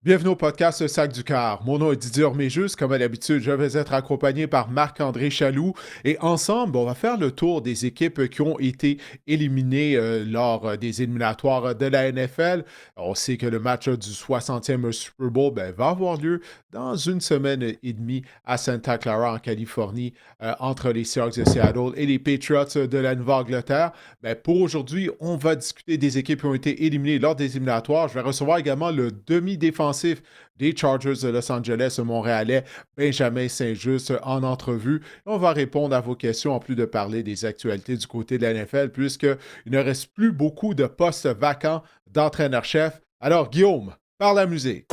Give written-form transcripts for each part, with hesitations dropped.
Bienvenue au podcast Sac du Car. Mon nom est Didier Orméjus. Comme à l'habitude, je vais être accompagné par Marc-André Chaloux. Et ensemble, on va faire le tour des équipes qui ont été éliminées lors des éliminatoires de la NFL. On sait que le match du 60e Super Bowl va avoir lieu dans une semaine et demie à Santa Clara, en Californie, entre les Seahawks de Seattle et les Patriots de la Nouvelle-Angleterre. Pour aujourd'hui, on va discuter des équipes qui ont été éliminées lors des éliminatoires. Je vais recevoir également le demi-défensif des Chargers de Los Angeles montréalais, Benjamin Saint-Just, en entrevue. On va répondre à vos questions en plus de parler des actualités du côté de la NFL, puisqu'il ne reste plus beaucoup de postes vacants d'entraîneur-chef. Alors, Guillaume, par la musique.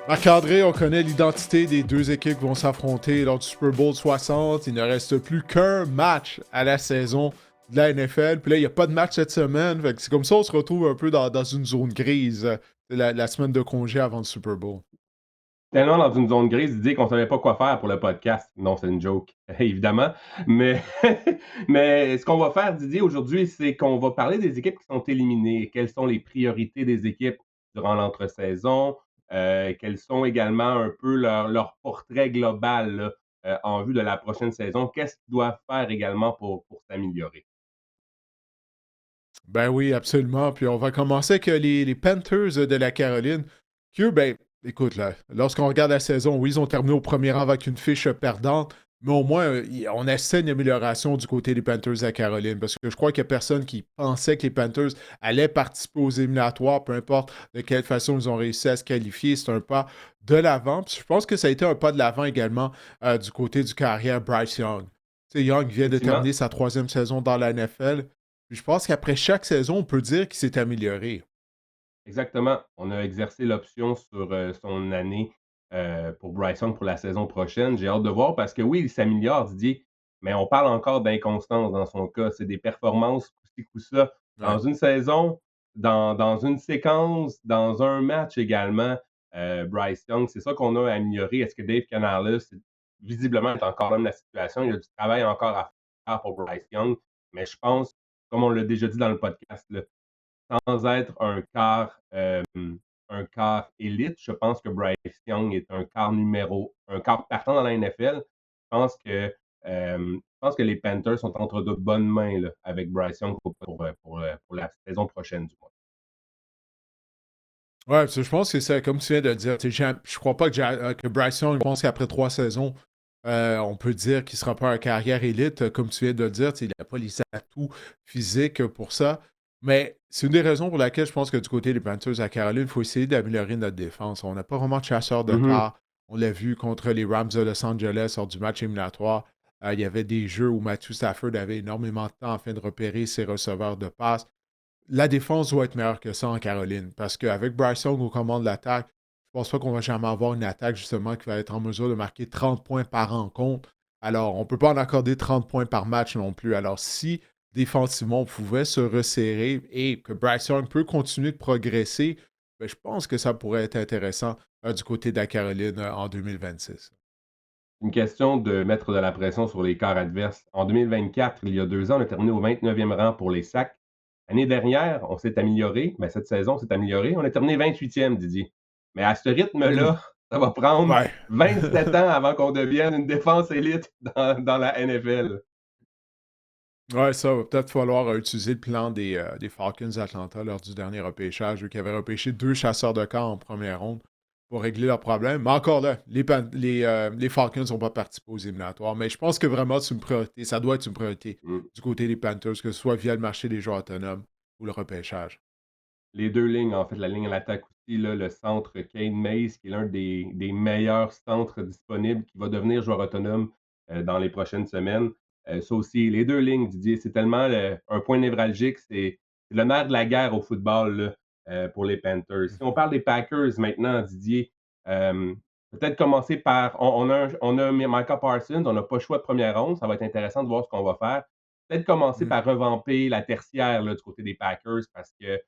Marc-André, on connaît l'identité des deux équipes qui vont s'affronter lors du Super Bowl 60. Il ne reste plus qu'un match à la saison de la NFL. Puis là, il n'y a pas de match cette semaine. Fait que c'est comme ça, on se retrouve un peu dans une zone grise la semaine de congé avant le Super Bowl. Tellement dans une zone grise, dire qu'on ne savait pas quoi faire pour le podcast. Non, c'est une joke, évidemment. Mais, mais ce qu'on va faire, Didier, aujourd'hui, c'est qu'on va parler des équipes qui sont éliminées. Quelles sont les priorités des équipes durant l'entre-saison? Quels sont également un peu leur portrait global là, en vue de la prochaine saison? Qu'est-ce qu'ils doivent faire également pour s'améliorer? Ben oui, absolument. Puis on va commencer avec les Panthers de la Caroline. Qui, eux, écoute, là, lorsqu'on regarde la saison, oui, ils ont terminé au premier rang avec une fiche perdante, mais au moins, on essaie une amélioration du côté des Panthers de la Caroline, parce que je crois qu'il n'y a personne qui pensait que les Panthers allaient participer aux éliminatoires, peu importe de quelle façon ils ont réussi à se qualifier. C'est un pas de l'avant. Puis je pense que ça a été un pas de l'avant également du côté du carrière Bryce Young. Tu sais, Young vient de Effectivement, terminer sa troisième saison dans la NFL. Puis je pense qu'après chaque saison, on peut dire qu'il s'est amélioré. exactement. On a exercé l'option sur son année pour Bryson pour la saison prochaine. J'ai hâte de voir parce que oui, il s'améliore, Didier, mais on parle encore d'inconstance dans son cas. C'est des performances coup-ci, coup-ça. Dans Ouais. une saison, dans une séquence, dans un match également, Bryce Young, c'est ça qu'on a amélioré. Est-ce que Dave Canales, visiblement, est encore dans la situation? Il y a du travail encore à faire pour Bryce Young, mais je pense, comme on l'a déjà dit dans le podcast, là, sans être un quart élite, je pense que Bryce Young est un quart partant dans la NFL. Je pense que les Panthers sont entre de bonnes mains là, avec Bryce Young pour la saison prochaine, du moins. Ouais, parce que je pense que c'est comme tu viens de le dire. Je crois pas que Bryson, je pense qu'après 3 saisons, on peut dire qu'il sera pas un carrière élite, comme tu viens de le dire. Il n'a pas les atouts physiques pour ça. Mais c'est une des raisons pour laquelle je pense que du côté des Panthers à Caroline, il faut essayer d'améliorer notre défense. On n'a pas vraiment de chasseur de Mhm. quart. On l'a vu contre les Rams de Los Angeles lors du match éliminatoire. Il y avait des jeux où Matthew Stafford avait énormément de temps afin de repérer ses receveurs de passe. La défense doit être meilleure que ça en Caroline. Parce qu'avec Bryson aux commandes de l'attaque, je pense pas qu'on va jamais avoir une attaque justement qui va être en mesure de marquer 30 points par rencontre. Alors, on ne peut pas en accorder 30 points par match non plus. Alors, si défensivement on pouvait se resserrer et que Bryson peut continuer de progresser, je pense que ça pourrait être intéressant du côté de la Caroline en 2026. Une question de mettre de la pression sur les corps adverses. En 2024, il y a 2 ans, on a terminé au 29e rang pour les sacs. L'année dernière, on s'est amélioré. Mais cette saison, on s'est amélioré. On a terminé 28e, Didier. Mais à ce Hmm. rythme-là, ça va prendre Ouais. 27 ans avant qu'on devienne une défense élite dans la NFL. Ouais, ça va peut-être falloir utiliser le plan des Falcons d'Atlanta lors du dernier repêchage, eux qui avaient repêché deux chasseurs de camp en première ronde pour régler leurs problèmes. Mais encore là, les Falcons n'ont pas participé aux éliminatoires. Mais je pense que vraiment, c'est une priorité. Ça doit être une priorité Mm. du côté des Panthers, que ce soit via le marché des joueurs autonomes ou le repêchage. Les deux lignes, en fait, la ligne à l'attaque aussi, là, le centre Kane Mays, qui est l'un des meilleurs centres disponibles, qui va devenir joueur autonome dans les prochaines semaines. Ça aussi, les deux lignes, Didier, c'est tellement un point névralgique, c'est le nerf de la guerre au football là, pour les Panthers. Si on Mhm. parle des Packers maintenant, Didier, euh, peut-être commencer par, on a Micah Parsons, on n'a pas le choix de première ronde, ça va être intéressant de voir ce qu'on va faire. Peut-être commencer Mhm. par revamper la tertiaire là, du côté des Packers parce que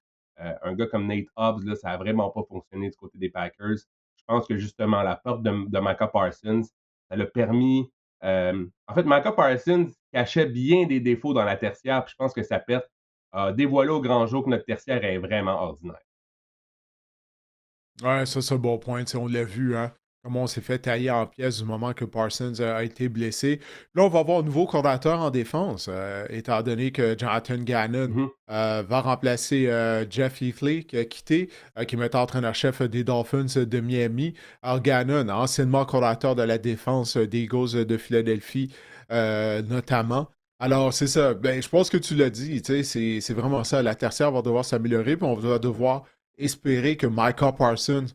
un gars comme Nate Hobbs, là, ça n'a vraiment pas fonctionné du côté des Packers. Je pense que justement, la perte de Micah Parsons, ça l'a permis. En fait, Micah Parsons cachait bien des défauts dans la tertiaire, puis je pense que sa perte a dévoilé au grand jour que notre tertiaire est vraiment ordinaire. Ouais, ça, c'est un bon point. Tu sais, on l'a vu, hein, comment on s'est fait tailler en pièces du moment que Parsons a été blessé. Là, on va avoir un nouveau coordinateur en défense, étant donné que Jonathan Gannon Mhm. va remplacer Jeff Heatley, qui a quitté, qui est maintenant entraîneur-chef des Dolphins de Miami. Alors, Gannon, anciennement coordinateur de la défense des Eagles de Philadelphie, notamment. Alors, c'est ça. Ben, je pense que tu l'as dit, tu sais, c'est vraiment ça. La tertiaire va devoir s'améliorer, puis on va devoir espérer que Micah Parsons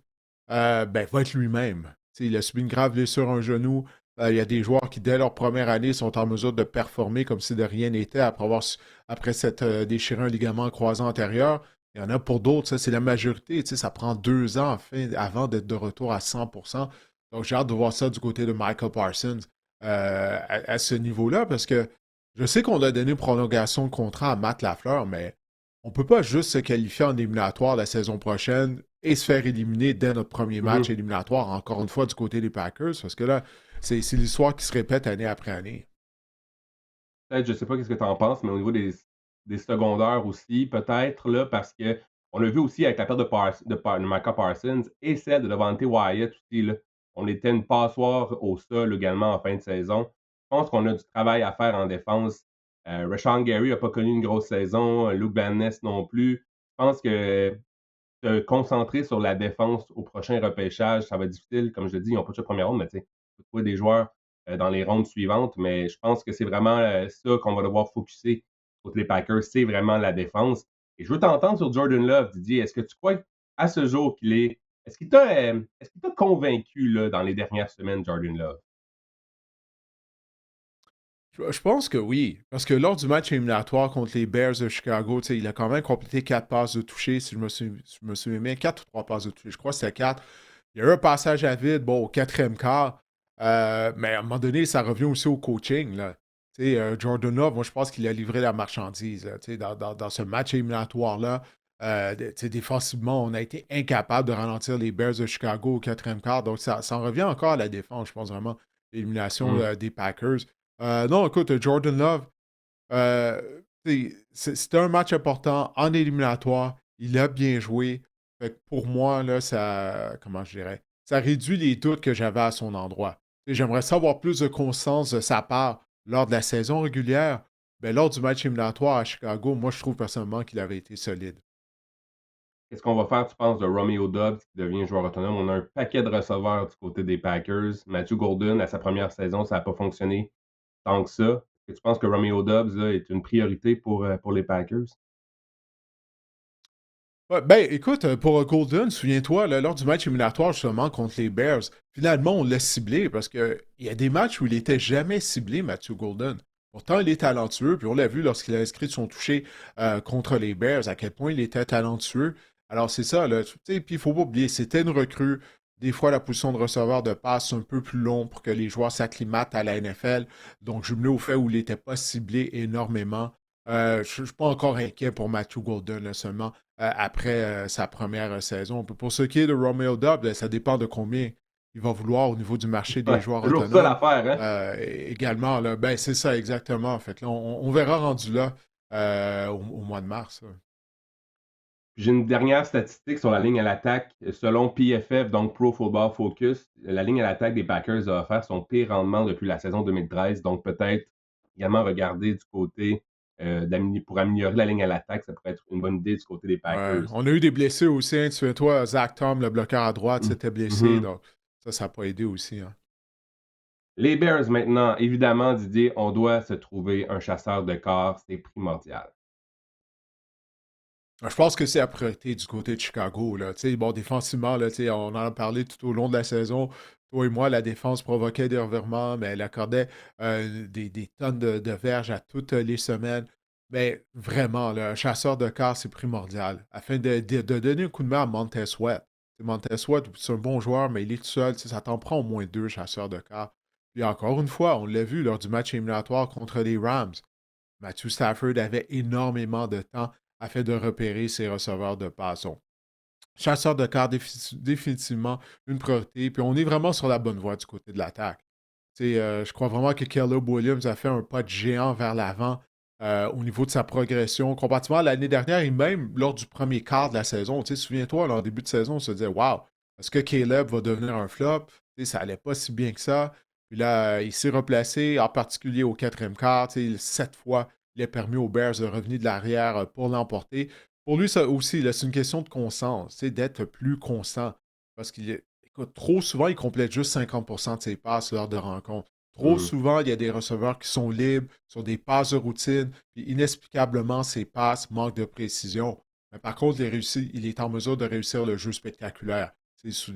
ben, va être lui-même. T'sais, il a subi une grave blessure à un genou. Il y a des joueurs qui, dès leur première année, sont en mesure de performer comme si de rien n'était après s'être déchiré un ligament croisé antérieur. Il y en a pour d'autres, ça, c'est la majorité. Ça prend 2 ans avant d'être de retour à 100%. Donc, j'ai hâte de voir ça du côté de Michael Parsons à ce niveau-là parce que je sais qu'on a donné une prolongation de contrat à Matt Lafleur, mais on peut pas juste se qualifier en éliminatoire la saison prochaine et se faire éliminer dès notre premier match Mhm. éliminatoire, encore une fois, du côté des Packers, parce que là, c'est l'histoire qui se répète année après année. Peut-être, je sais pas qu'est-ce que tu en penses, mais au niveau des secondaires aussi, peut-être, là, parce que on l'a vu aussi avec la perte de Micah Parsons et celle de Devontae Wyatt aussi, là. On était une passoire au sol également en fin de saison. Je pense qu'on a du travail à faire en défense. Rashawn Gary n'a pas connu une grosse saison, Luke Van Ness non plus. Je pense que se concentrer sur la défense au prochain repêchage, ça va être difficile. Comme je l'ai dit, ils n'ont pas de première ronde, mais tu sais, il faut trouver des joueurs dans les rondes suivantes. Mais je pense que c'est vraiment ça qu'on va devoir focuser contre les Packers, c'est vraiment la défense. Et je veux t'entendre sur Jordan Love, Didier. Est-ce que tu crois à ce jour qu'il est. Est-ce qu'il t'a convaincu là, dans les dernières semaines, Jordan Love? Je pense que oui, parce que lors du match éliminatoire contre les Bears de Chicago, tu sais, il a quand même complété 4 passes de toucher, si je me souviens bien, 4 ou 3 passes de toucher, je crois que c'était 4. Il y a eu un passage à vide, bon, au quatrième quart, mais à un moment donné, ça revient aussi au coaching, là. Tu sais, Jordan Love, moi, je pense qu'il a livré la marchandise, là, tu sais, dans ce match éliminatoire-là. Tu sais, défensivement, on a été incapable de ralentir les Bears de Chicago au quatrième quart, donc ça en revient encore à la défense, je pense vraiment, l'élimination Hmm. des Packers. Non, écoute, Jordan Love, c'était un match important en éliminatoire. Il a bien joué. Fait que pour moi, là, ça, comment je dirais, ça réduit les doutes que j'avais à son endroit. J'aimerais savoir plus de conscience de sa part lors de la saison régulière. Mais lors du match éliminatoire à Chicago, moi, je trouve personnellement qu'il avait été solide. Qu'est-ce qu'on va faire, tu penses, de Romeo Dobbs qui devient joueur autonome? On a un paquet de receveurs du côté des Packers. Matthew Golden, à sa première saison, ça n'a pas fonctionné tant que ça. Est-ce que tu penses que Romeo Dobbs là, est une priorité pour les Packers? Ouais, ben, écoute, pour Golden, souviens-toi, là, lors du match éliminatoire justement contre les Bears, finalement, on l'a ciblé parce qu'il y a des matchs où il n'était jamais ciblé, Matthew Golden. Pourtant, il est talentueux, puis on l'a vu lorsqu'il a inscrit son toucher contre les Bears, à quel point il était talentueux. Alors, c'est ça, là, tu sais, puis il ne faut pas oublier, c'était une recrue. Des fois, la position de receveur de passe un peu plus long pour que les joueurs s'acclimatent à la NFL. Donc, jumelé au fait où il n'était pas ciblé énormément. Je ne suis pas encore inquiet pour Matthew Golden, là, seulement après sa première saison. Pour ce qui est de Romeo Dobbs, ça dépend de combien il va vouloir au niveau du marché des Ouais, joueurs toujours ça autonomes. l'affaire, hein? Également, là, ben, c'est ça exactement. En fait, là, on verra rendu là au mois de mars. Là. J'ai une dernière statistique sur la ligne à l'attaque. Selon PFF, donc Pro Football Focus, la ligne à l'attaque des Packers a offert son pire rendement depuis la saison 2013. Donc peut-être également regarder du côté pour améliorer la ligne à l'attaque, ça pourrait être une bonne idée du côté des Ouais. Packers. On a eu des blessés aussi. Hein, toi, Zach Tom, le bloqueur à droite, Mm. s'était blessé. Mhm. Donc, ça n'a pas aidé aussi. Hein. Les Bears maintenant, évidemment, Didier, on doit se trouver un chasseur de corps, c'est primordial. Je pense que c'est la priorité du côté de Chicago. Là. Bon, défensivement, là, on en a parlé tout au long de la saison. Toi et moi, la défense provoquait des revirements, mais elle accordait des tonnes de verges à toutes les semaines. Mais vraiment, là, un chasseur de quart, c'est primordial. Afin de donner un coup de main à Montez Sweat. Montez Sweat, c'est un bon joueur, mais il est tout seul. Ça t'en prend au moins 2 chasseurs de quart. Puis encore une fois, on l'a vu lors du match éliminatoire contre les Rams. Matthew Stafford avait énormément de temps afin de repérer ses receveurs de passons. Chasseur de cartes, définitivement une priorité. Puis on est vraiment sur la bonne voie du côté de l'attaque. Je crois vraiment que Caleb Williams a fait un pas de géant vers l'avant au niveau de sa progression, comparativement à l'année dernière et même lors du premier quart de la saison. Souviens-toi, en début de saison, on se disait Waouh, est-ce que Caleb va devenir un flop? Ça allait pas si bien que ça. Puis là, il s'est replacé, en particulier au quatrième quart. 7 fois, il a permis aux Bears de revenir de l'arrière pour l'emporter. Pour lui, ça aussi, là, c'est une question de constance, d'être plus constant. Parce qu'il est, écoute, trop souvent, il complète juste 50% de ses passes lors de rencontres. Trop Mmh. souvent, il y a des receveurs qui sont libres sur des passes de routine, puis inexplicablement, ses passes manquent de précision. Mais par contre, il est en mesure de réussir le jeu spectaculaire.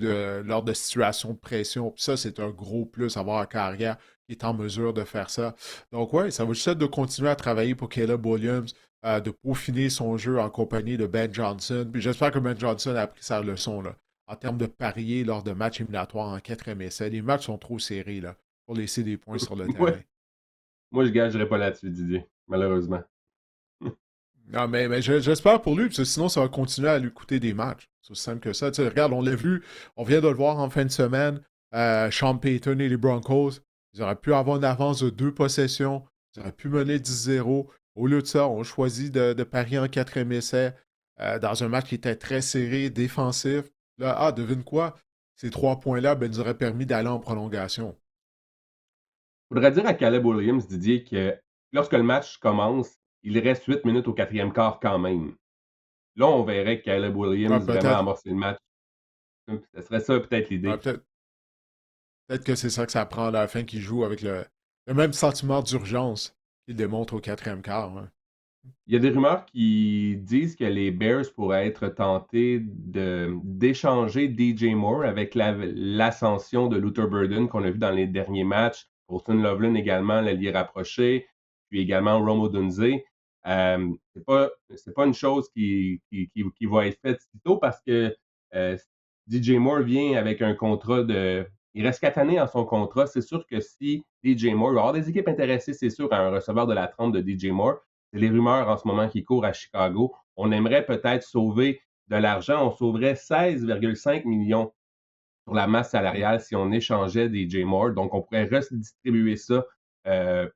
Lors de situations de pression. Puis ça, c'est un gros plus, avoir un carrière qui est en mesure de faire ça. Donc, ouais, ça va juste être de continuer à travailler pour Caleb Williams, de peaufiner son jeu en compagnie de Ben Johnson. Puis j'espère que Ben Johnson a appris sa leçon là, en termes de parier lors de matchs éliminatoires en quatrième essai. Les matchs sont trop serrés là, pour laisser des points sur le Moi terrain. moi, je gagerais pas là-dessus, Didier, malheureusement. Non, mais j'espère pour lui, parce que sinon, ça va continuer à lui coûter des matchs. C'est aussi simple que ça. Regarde, on l'a vu, on vient de le voir en fin de semaine. Sean Payton et les Broncos, ils auraient pu avoir une avance de 2 possessions. Ils auraient pu mener 10-0. Au lieu de ça, on choisit de parier en quatrième essai dans un match qui était très serré, défensif. Là, devine quoi? Ces 3 points-là nous auraient permis d'aller en prolongation. Faudrait dire à Caleb Williams, Didier, que lorsque le match commence, il reste 8 minutes au quatrième quart quand même. Là, on verrait Caleb Ouais, Williams vraiment peut-être. amorcer le match. Ce serait ça peut-être Ouais, l'idée. peut-être que c'est ça que ça prend à la fin qu'il joue avec le même sentiment d'urgence qu'il démontre au quatrième quart. Ouais. Il y a des rumeurs qui disent que les Bears pourraient être tentés d'échanger DJ Moore avec l'ascension de Luther Burden qu'on a vu dans les derniers matchs. Austin Loveland également, l'allié rapproché, puis également Rome Odunze. C'est pas une chose qui va être faite si tôt parce que euh, DJ Moore vient avec un contrat de. Il reste 4 années en son contrat. C'est sûr que si DJ Moore, il va y avoir des équipes intéressées, c'est sûr, à un receveur de la trempe de DJ Moore. C'est les rumeurs en ce moment qui courent à Chicago. On aimerait peut-être sauver de l'argent. On sauverait 16,5 millions sur la masse Mm. salariale si on échangeait des J. Moore. Donc, on pourrait redistribuer ça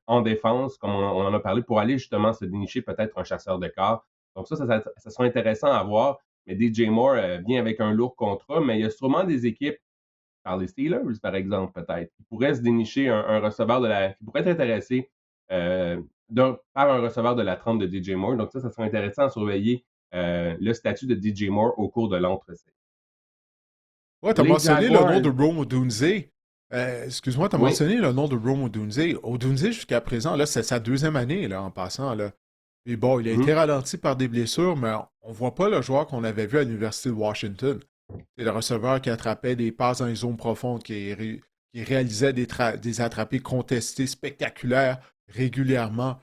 en défense, comme on en a parlé, pour aller justement se dénicher peut-être un chasseur de corps. Donc, ça sera intéressant à voir. Mais DJ Moore vient avec un lourd contrat, mais il y a sûrement des équipes, par les Steelers, par exemple, peut-être, qui pourraient se dénicher un receveur qui pourrait être intéressé par un receveur de la trempe de DJ Moore. Donc, ça serait intéressant à surveiller le statut de DJ Moore au cours de l'entretien. Ouais, t'as Les mentionné le nom Jaguars, de Rome Odunze. Excuse-moi, t'as oui. mentionné le nom de Rome Odunze. Odunze, jusqu'à présent, là, c'est sa deuxième année, là, en passant, là. Et bon, il a été Mhm. ralenti par des blessures, mais on voit pas le joueur qu'on avait vu à l'Université de Washington. C'est le receveur qui attrapait des passes dans les zones profondes, qui réalisait des attrapés contestés spectaculaires régulièrement.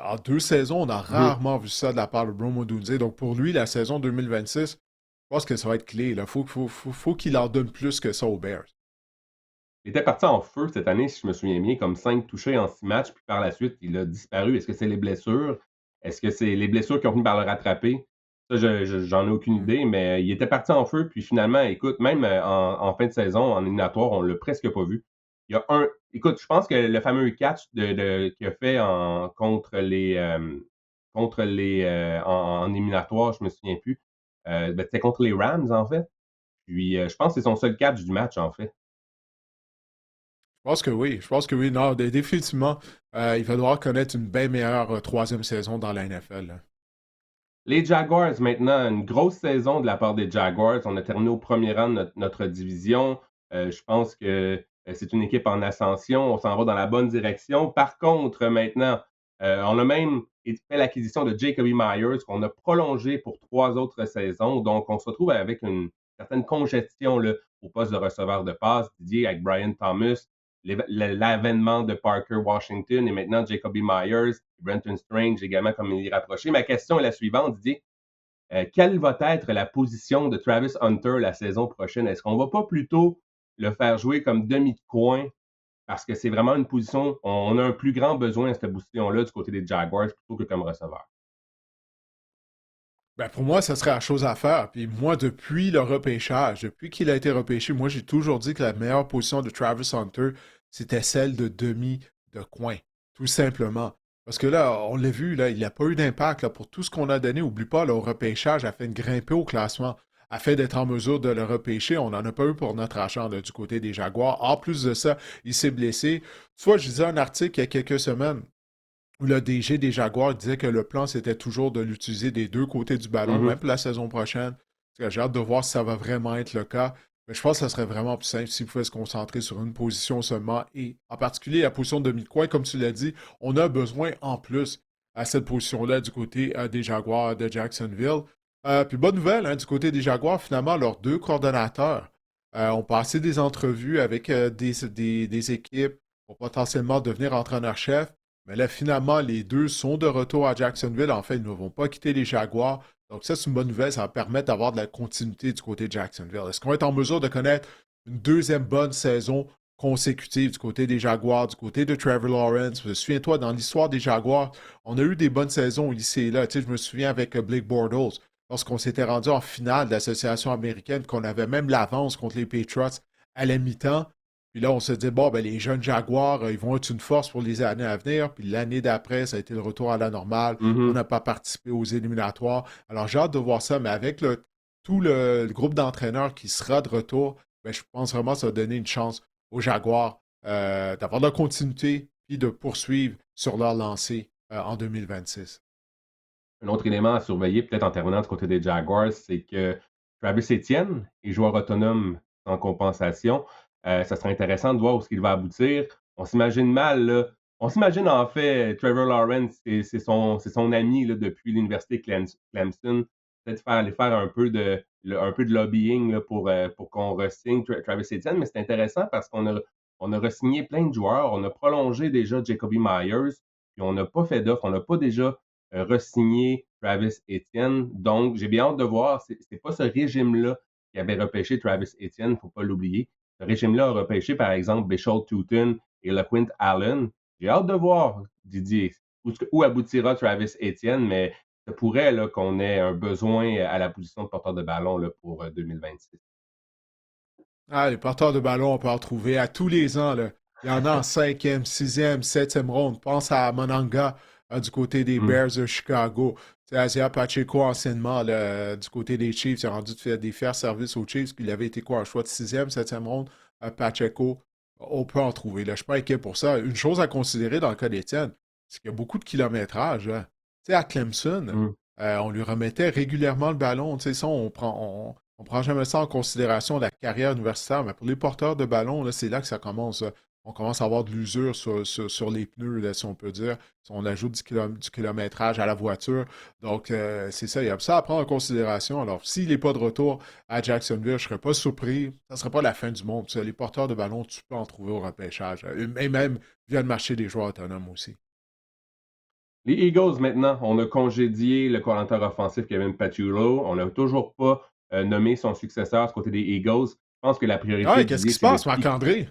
En 2 saisons, on a Mhm. rarement vu ça de la part de Rome Odunze. Donc pour lui, la saison 2026, je pense que ça va être clé. Il faut qu'il en donne plus que ça aux Bears. Il était parti en feu cette année, si je me souviens bien, comme 5 touchés en 6 matchs, puis par la suite, il a disparu. Est-ce que c'est les blessures? Est-ce que c'est les blessures qui ont fini par le rattraper? Ça, j'en ai aucune Mm. idée, mais il était parti en feu, puis finalement, écoute, même en fin de saison, en éliminatoire, on l'a presque pas vu. Il y a écoute, je pense que le fameux catch qu'il a fait en éliminatoire, je me souviens plus, c'était contre les Rams, en fait. Puis, je pense que c'est son seul catch du match, en fait. Je pense que oui. Je pense que oui. Non, définitivement, il va devoir connaître une bien meilleure troisième saison dans la NFL. Là. Les Jaguars, maintenant, une grosse saison de la part des Jaguars. On a terminé au premier rang de notre division. Je pense que c'est une équipe en ascension. On s'en va dans la bonne direction. Par contre, maintenant, on a même fait l'acquisition de Jacoby Myers, qu'on a prolongé pour 3 autres saisons. Donc, on se retrouve avec une certaine congestion là, au poste de receveur de passe, Didier, avec Brian Thomas, l'avènement de Parker Washington et maintenant Jacoby Myers, Brenton Strange également comme il est rapproché. Ma question est la suivante, Didier. Quelle va être la position de Travis Hunter la saison prochaine? Est-ce qu'on ne va pas plutôt le faire jouer comme demi de coin parce que c'est vraiment une position, on a un plus grand besoin à cette position-là du côté des Jaguars plutôt que comme receveur? Ben pour moi, ça serait la chose à faire. Puis moi, depuis le repêchage, depuis qu'il a été repêché, moi, j'ai toujours dit que la meilleure position de Travis Hunter, c'était celle de demi de coin. Tout simplement. Parce que là, on l'a vu, là, il n'a pas eu d'impact là, pour tout ce qu'on a donné. Oublie pas, là, au repêchage, a fait une grimper au classement, a fait d'être en mesure de le repêcher. On n'en a pas eu pour notre argent là, du côté des Jaguars. En plus de ça, il s'est blessé. Tu vois, je lisais un article il y a quelques semaines où le DG des Jaguars disait que le plan, c'était toujours de l'utiliser des deux côtés du ballon, même Mhm. pour la saison prochaine. J'ai hâte de voir si ça va vraiment être le cas. Mais je pense que ça serait vraiment plus simple s'il pouvait se concentrer sur une position seulement et en particulier la position de mi-coin, comme tu l'as dit, on a besoin en plus à cette position-là du côté des Jaguars de Jacksonville. Puis bonne nouvelle, hein, du côté des Jaguars, finalement, leurs deux coordonnateurs ont passé des entrevues avec des équipes pour potentiellement devenir entraîneur-chef. Mais là, finalement, les deux sont de retour à Jacksonville. En fait, ils ne vont pas quitter les Jaguars. Donc, ça, c'est une bonne nouvelle. Ça va permettre d'avoir de la continuité du côté de Jacksonville. Est-ce qu'on va être en mesure de connaître une deuxième bonne saison consécutive du côté des Jaguars, du côté de Trevor Lawrence? Souviens-toi, dans l'histoire des Jaguars, on a eu des bonnes saisons ici et là. Tu sais, je me souviens avec Blake Bortles, lorsqu'on s'était rendu en finale de l'association américaine, qu'on avait même l'avance contre les Patriots à la mi-temps. Puis là, on se dit, bon, ben, les jeunes Jaguars, ils vont être une force pour les années à venir. Puis l'année d'après, ça a été le retour à la normale. On Mhm. n'a pas participé aux éliminatoires. Alors, j'ai hâte de voir ça, mais avec tout le groupe d'entraîneurs qui sera de retour, ben, je pense vraiment que ça va donner une chance aux Jaguars d'avoir de la continuité puis de poursuivre sur leur lancée en 2026. Un autre élément à surveiller, peut-être en terminant du côté des Jaguars, c'est que Travis Etienne est joueur autonome sans compensation. Ça serait intéressant de voir où ce qu'il va aboutir. On s'imagine mal, là. On s'imagine en fait Trevor Lawrence, c'est son ami là, depuis l'université Clemson. Peut-être aller faire un peu de lobbying là, pour qu'on re-signe Travis Etienne, mais c'est intéressant parce qu'on a re-signé plein de joueurs. On a prolongé déjà Jacoby Myers, puis on n'a pas fait d'offre. On n'a pas déjà re-signer Travis Etienne. Donc, j'ai bien hâte de voir. C'est pas ce régime-là qui avait repêché Travis Etienne, il ne faut pas l'oublier. Ce régime-là a repêché, par exemple, Bishop Tootin et LaQuint Allen. J'ai hâte de voir, Didier, où aboutira Travis Etienne, mais ça pourrait là, qu'on ait un besoin à la position de porteur de ballon là, pour 2026. Ah, les porteurs de ballon, on peut en trouver à tous les ans, là. Il y en a en cinquième, sixième, septième ronde. Pense à Monanga du côté des Mm. Bears de Chicago. C'est Asia Pacheco, anciennement, là, du côté des Chiefs. Il a rendu de faire des fair services aux Chiefs. Puis il avait été quoi, un choix de sixième, septième ronde? Pacheco, on peut en trouver. Là. Je ne suis pas inquiet pour ça. Une chose à considérer dans le cas d'Étienne, c'est qu'il y a beaucoup de kilométrage. Hein. Tu sais, à Clemson, Mm. on lui remettait régulièrement le ballon. Tu sais, ça, on prend jamais ça en considération, la carrière universitaire, mais pour les porteurs de ballon, là, c'est là que ça commence. On commence à avoir de l'usure sur les pneus, là, si on peut dire. Si on ajoute du kilométrage à la voiture. Donc, c'est ça. Il y a ça à prendre en considération. Alors, s'il n'est pas de retour à Jacksonville, je ne serais pas surpris. Ça ne serait pas la fin du monde. Tu sais, les porteurs de ballon, tu peux en trouver au repêchage. Et même via le marché des joueurs autonomes aussi. Les Eagles, maintenant, on a congédié le coordinateur offensif Kevin Patullo. On n'a toujours pas nommé son successeur du côté des Eagles. Je pense que la Ah priorité, ouais, qu'est-ce qui Didier, se c'est de passe, Marc-André?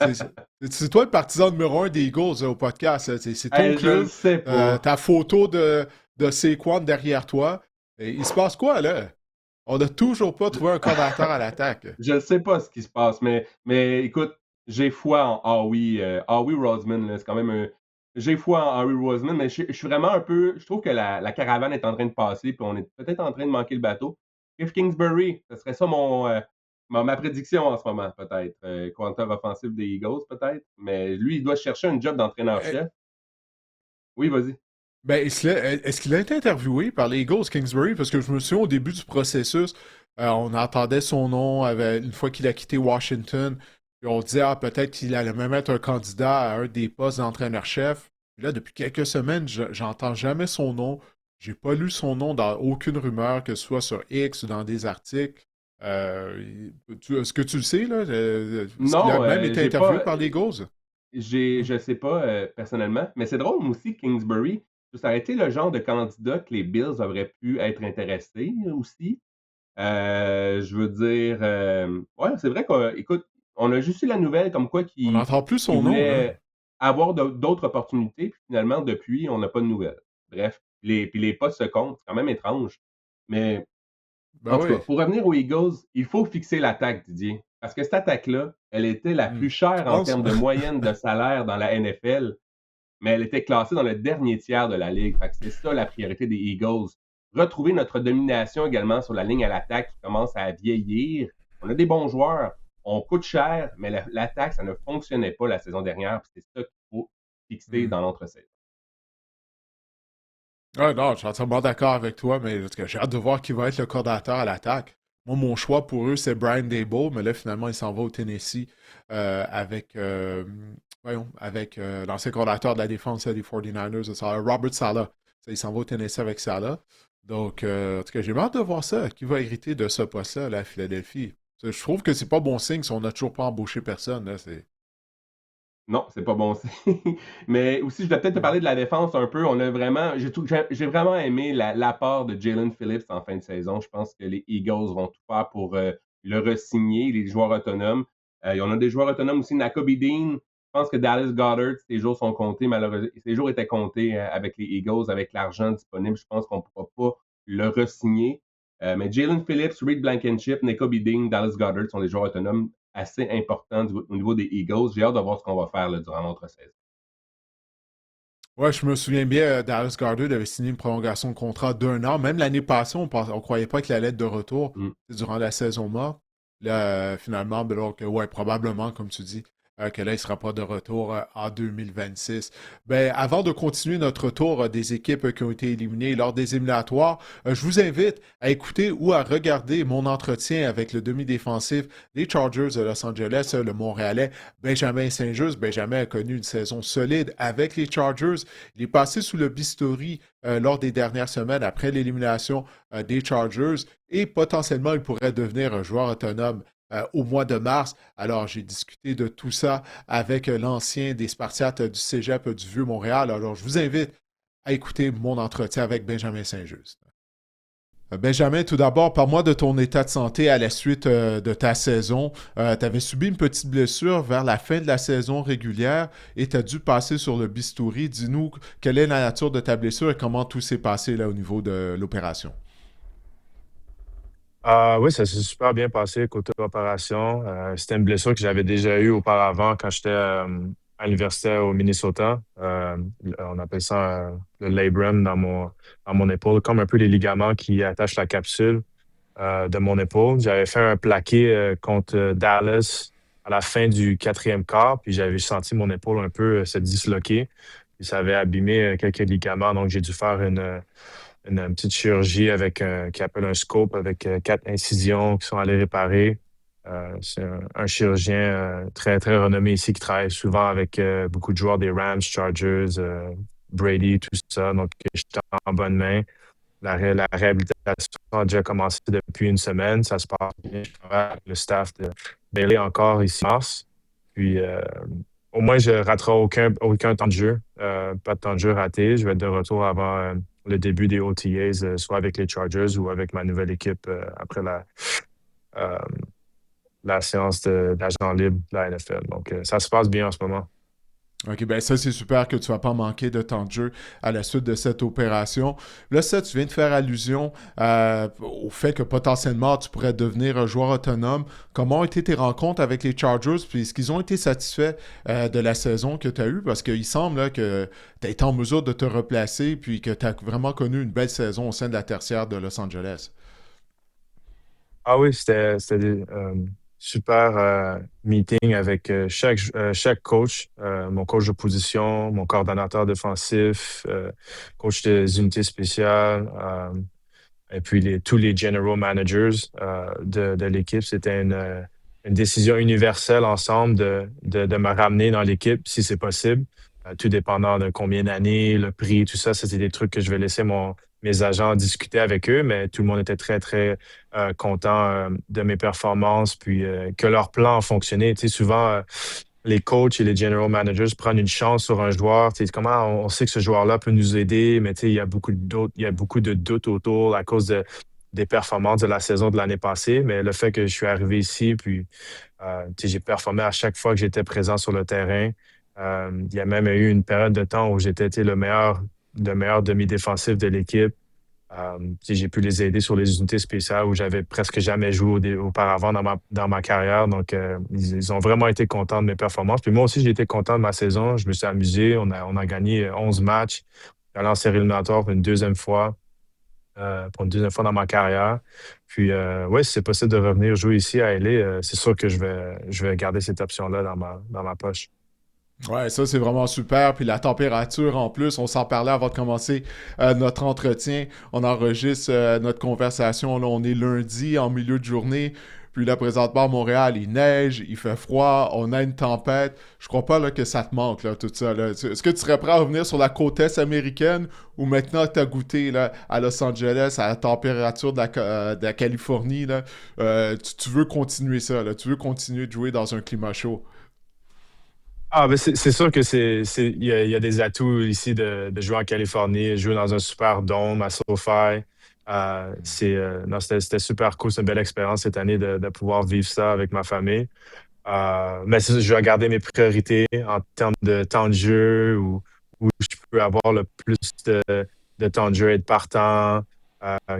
C'est c'est- toi le partisan numéro un des Eagles au podcast. C'est ton Hey, je le club. sais pas. Ta photo de Saquon derrière toi. Et il se passe quoi, là? On n'a toujours pas Je, trouvé un coordinateur à l'attaque. je ne sais pas ce qui se passe, mais écoute, j'ai foi en Howie Roseman. Là, c'est quand même un. J'ai foi en Howie Roseman, mais je suis vraiment un peu. Je trouve que la caravane est en train de passer, puis on est peut-être en train de manquer le bateau. Cliff Kingsbury, ce serait ça ma prédiction en ce moment, peut-être. Coordinateur offensif des Eagles, peut-être. Mais lui, il doit chercher un job Eh, d'entraîneur-chef. Oui, vas-y. Ben, est-ce qu'il a été interviewé par les Eagles, Kingsbury? Parce que je me souviens au début du processus, on entendait son nom une fois qu'il a quitté Washington. Puis on disait, ah, peut-être qu'il allait même être un candidat à un des postes d'entraîneur-chef. Puis là, depuis quelques semaines, j'entends jamais son nom. J'ai pas lu son nom dans aucune rumeur, que ce soit sur X ou dans des articles. Est-ce que tu le sais, là? Est-ce qu'il a Non, même été j'ai interviewé pas. par les Eagles? Hmm. Je sais pas personnellement, mais c'est drôle aussi, Kingsbury. Ça aurait été le genre de candidat que les Bills auraient pu être intéressés aussi. Je veux dire, ouais, c'est vrai qu'écoute, on a juste eu la nouvelle comme quoi On n'entend plus qu'il son nom, là. voulait avoir d'autres opportunités, puis finalement, depuis, on n'a pas de nouvelles. Bref, puis les postes se comptent, c'est quand même étrange. Mais Ben en tout cas, oui. pour revenir aux Eagles, il faut fixer l'attaque, Didier. Parce que cette attaque-là, elle était la plus Tu chère en penses? termes de moyenne de salaire dans la NFL, mais elle était classée dans le dernier tiers de la ligue. Fait que c'est ça la priorité des Eagles. Retrouver notre domination également sur la ligne à l'attaque qui commence à vieillir. On a des bons joueurs, on coûte cher, mais l'attaque, ça ne fonctionnait pas la saison dernière. C'est ça qu'il faut fixer Hmm. dans l'entre-saison. Ouais, non, je suis entièrement d'accord avec toi, mais en tout cas, j'ai hâte de voir qui va être le coordinateur à l'attaque. Moi, mon choix pour eux, c'est Brian Daboll, mais là, finalement, il s'en va au Tennessee avec, voyons, avec l'ancien coordinateur de la défense des 49ers, ça, Robert Saleh. Ça, il s'en va au Tennessee avec Saleh. Donc, en tout cas, j'ai hâte de voir ça. Qui va hériter de ce poste-là, là, à Philadelphie? Je trouve que c'est pas bon signe si on n'a toujours pas embauché personne. Là, Non, c'est pas bon signe. Mais aussi, je vais peut-être te Hmm. parler de la défense un peu. On a vraiment, j'ai vraiment aimé l'apport de Jalen Phillips en fin de saison. Je pense que les Eagles vont tout faire pour le re-signer, les joueurs autonomes. On a des joueurs autonomes aussi, Nakobe Dean. Je pense que Dallas Goedert, ses jours sont comptés, malheureusement. Ses jours étaient comptés avec les Eagles, avec l'argent disponible. Je pense qu'on ne pourra pas le re-signer. Mais Jalen Phillips, Reed Blankenship, Nakobe Dean, Dallas Goedert sont des joueurs autonomes assez important au niveau des Eagles. J'ai hâte de voir ce qu'on va faire là, durant notre saison. Ouais, je me souviens bien, Dallas Goedert avait signé une prolongation de contrat d'un an. Même l'année passée, on croyait pas qu'il allait être de retour Mm. durant la saison morte. Là, finalement, ben donc, ouais, probablement, comme tu dis, que là, il ne sera pas de retour en 2026. Ben, avant de continuer notre tour des équipes qui ont été éliminées lors des éliminatoires, je vous invite à écouter ou à regarder mon entretien avec le demi-défensif des Chargers de Los Angeles, le Montréalais, Benjamin Saint-Just. Benjamin a connu une saison solide avec les Chargers. Il est passé sous le bistouri lors des dernières semaines après l'élimination des Chargers et potentiellement il pourrait devenir un joueur autonome au mois de mars. Alors, j'ai discuté de tout ça avec l'ancien des Spartiates du Cégep du Vieux-Montréal. Alors, je vous invite à écouter mon entretien avec Benjamin Saint-Just. Benjamin, tout d'abord, parle-moi de ton état de santé à la suite de ta saison. Tu avais subi une petite blessure vers la fin de la saison régulière et tu as dû passer sur le bistouri. Dis-nous quelle est la nature de ta blessure et comment tout s'est passé là au niveau de l'opération. Oui, ça s'est super bien passé côté opération. C'était une blessure que j'avais déjà eue auparavant quand j'étais à l'université au Minnesota. On appelle ça le labrum dans mon épaule, comme un peu les ligaments qui attachent la capsule de mon épaule. J'avais fait un plaqué contre Dallas à la fin du quatrième quart, puis j'avais senti mon épaule un peu se disloquer. Puis ça avait abîmé quelques ligaments, donc j'ai dû faire une petite chirurgie avec qui appelle un scope avec 4 incisions qui sont allées réparer. C'est un chirurgien très, très renommé ici qui travaille souvent avec beaucoup de joueurs des Rams, Chargers, Brady, tout ça. Donc, j'étais en bonne main. La réhabilitation a déjà commencé depuis une semaine. Ça se passe bien. Je travaille avec le staff de Bailey encore ici en mars. Puis, au moins, je ne raterai aucun temps de jeu. Pas de temps de jeu raté. Je vais être de retour avant le début des OTAs, soit avec les Chargers ou avec ma nouvelle équipe après euh, la séance d'agent libre de la NFL. Donc, ça se passe bien en ce moment. OK, ben ça, c'est super que tu vas pas manquer de temps de jeu à la suite de cette opération. Là, ça, tu viens de faire allusion au fait que potentiellement, tu pourrais devenir un joueur autonome. Comment ont été tes rencontres avec les Chargers? Puis est-ce qu'ils ont été satisfaits de la saison que tu as eue? Parce qu'il semble là, que tu as été en mesure de te replacer puis que tu as vraiment connu une belle saison au sein de la tertiaire de Los Angeles. Ah oui, c'était des super meetings avec chaque coach, mon coach de position, mon coordonnateur défensif, coach des unités spéciales, et puis tous les general managers de l'équipe. C'était une décision universelle ensemble de me ramener dans l'équipe si c'est possible, tout dépendant de combien d'années, le prix, tout ça. Ça, c'est des trucs que je vais laisser mes agents discuter avec eux, mais tout le monde était très, très content de mes performances, puis que leur plan a fonctionné. Tu sais, souvent, les coachs et les general managers prennent une chance sur un joueur. Tu sais, comment on sait que ce joueur-là peut nous aider, mais tu sais, il y a beaucoup de doutes autour à cause des performances de la saison de l'année passée. Mais le fait que je suis arrivé ici, puis tu sais, j'ai performé à chaque fois que j'étais présent sur le terrain. Il y a même eu une période de temps où j'étais tu sais, le meilleur demi-défensif de l'équipe. J'ai pu les aider sur les unités spéciales où j'avais presque jamais joué auparavant dans ma carrière. Donc, ils ont vraiment été contents de mes performances. Puis moi aussi, j'ai été content de ma saison. Je me suis amusé. On a gagné 11 matchs. Allé en série éliminatoire pour une deuxième fois dans ma carrière. Puis, ouais, si c'est possible de revenir jouer ici à LA, c'est sûr que je vais garder cette option-là dans ma poche. Ouais, ça c'est vraiment super. Puis la température en plus, on s'en parlait avant de commencer notre entretien. On enregistre notre conversation. Là, on est lundi en milieu de journée. Puis là, présentement à Montréal, il neige, il fait froid, on a une tempête. Je crois pas là, que ça te manque, là, tout ça. Là. Est-ce que tu serais prêt à revenir sur la côte est américaine ou maintenant que tu as goûté là, à Los Angeles, à la température de la Californie, là, tu veux continuer ça, là, tu veux continuer de jouer dans un climat chaud? Ah, ben c'est sûr que il y a des atouts ici de jouer en Californie, jouer dans un super dôme à SoFi. Non, c'était super cool, c'est une belle expérience cette année de pouvoir vivre ça avec ma famille. Mais je vais garder mes priorités en termes de temps de jeu où je peux avoir le plus de temps de jeu, être partant,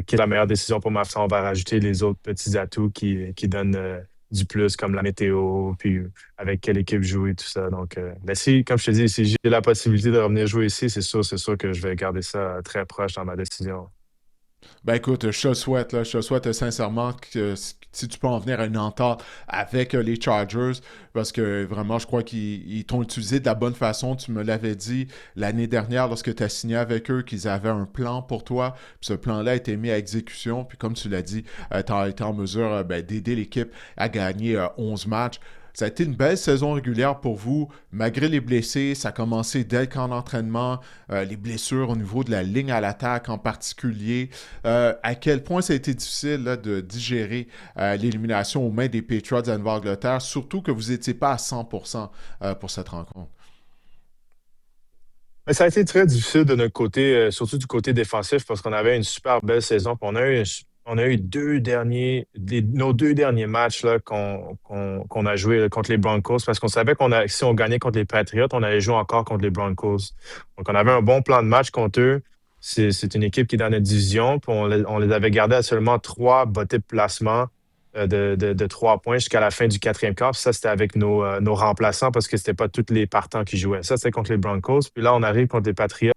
qui est la meilleure décision pour ma façon. On va rajouter les autres petits atouts qui donnent du plus, comme la météo, puis avec quelle équipe jouer, tout ça. Donc, ben si, comme je te dis, si j'ai la possibilité de revenir jouer ici, c'est sûr que je vais garder ça très proche dans ma décision. Ben écoute, je te le souhaite, là, je te souhaite sincèrement que si tu peux en venir à une entente avec les Chargers, parce que vraiment, je crois qu'ils t'ont utilisé de la bonne façon. Tu me l'avais dit l'année dernière lorsque tu as signé avec eux qu'ils avaient un plan pour toi. Puis ce plan-là a été mis à exécution. Puis comme tu l'as dit, tu as été en mesure ben, d'aider l'équipe à gagner 11 matchs. Ça a été une belle saison régulière pour vous, malgré les blessés. Ça a commencé dès le camp d'entraînement, les blessures au niveau de la ligne à l'attaque en particulier. À quel point ça a été difficile là, de digérer l'élimination aux mains des Patriots de Nouvelle-Angleterre, surtout que vous n'étiez pas à 100% pour cette rencontre. Mais ça a été très difficile de notre côté, surtout du côté défensif, parce qu'on avait une super belle saison. Puis on a eu nos deux derniers matchs là, qu'on a joué contre les Broncos, parce qu'on savait si on gagnait contre les Patriots, on allait jouer encore contre les Broncos. Donc, on avait un bon plan de match contre eux. C'est une équipe qui est dans notre division. Puis on les avait gardés à seulement trois bottés de placement de 3 points jusqu'à la fin du quatrième quart. Puis ça, c'était avec nos remplaçants parce que c'était pas tous les partants qui jouaient. Ça, c'était contre les Broncos. Puis là, on arrive contre les Patriots.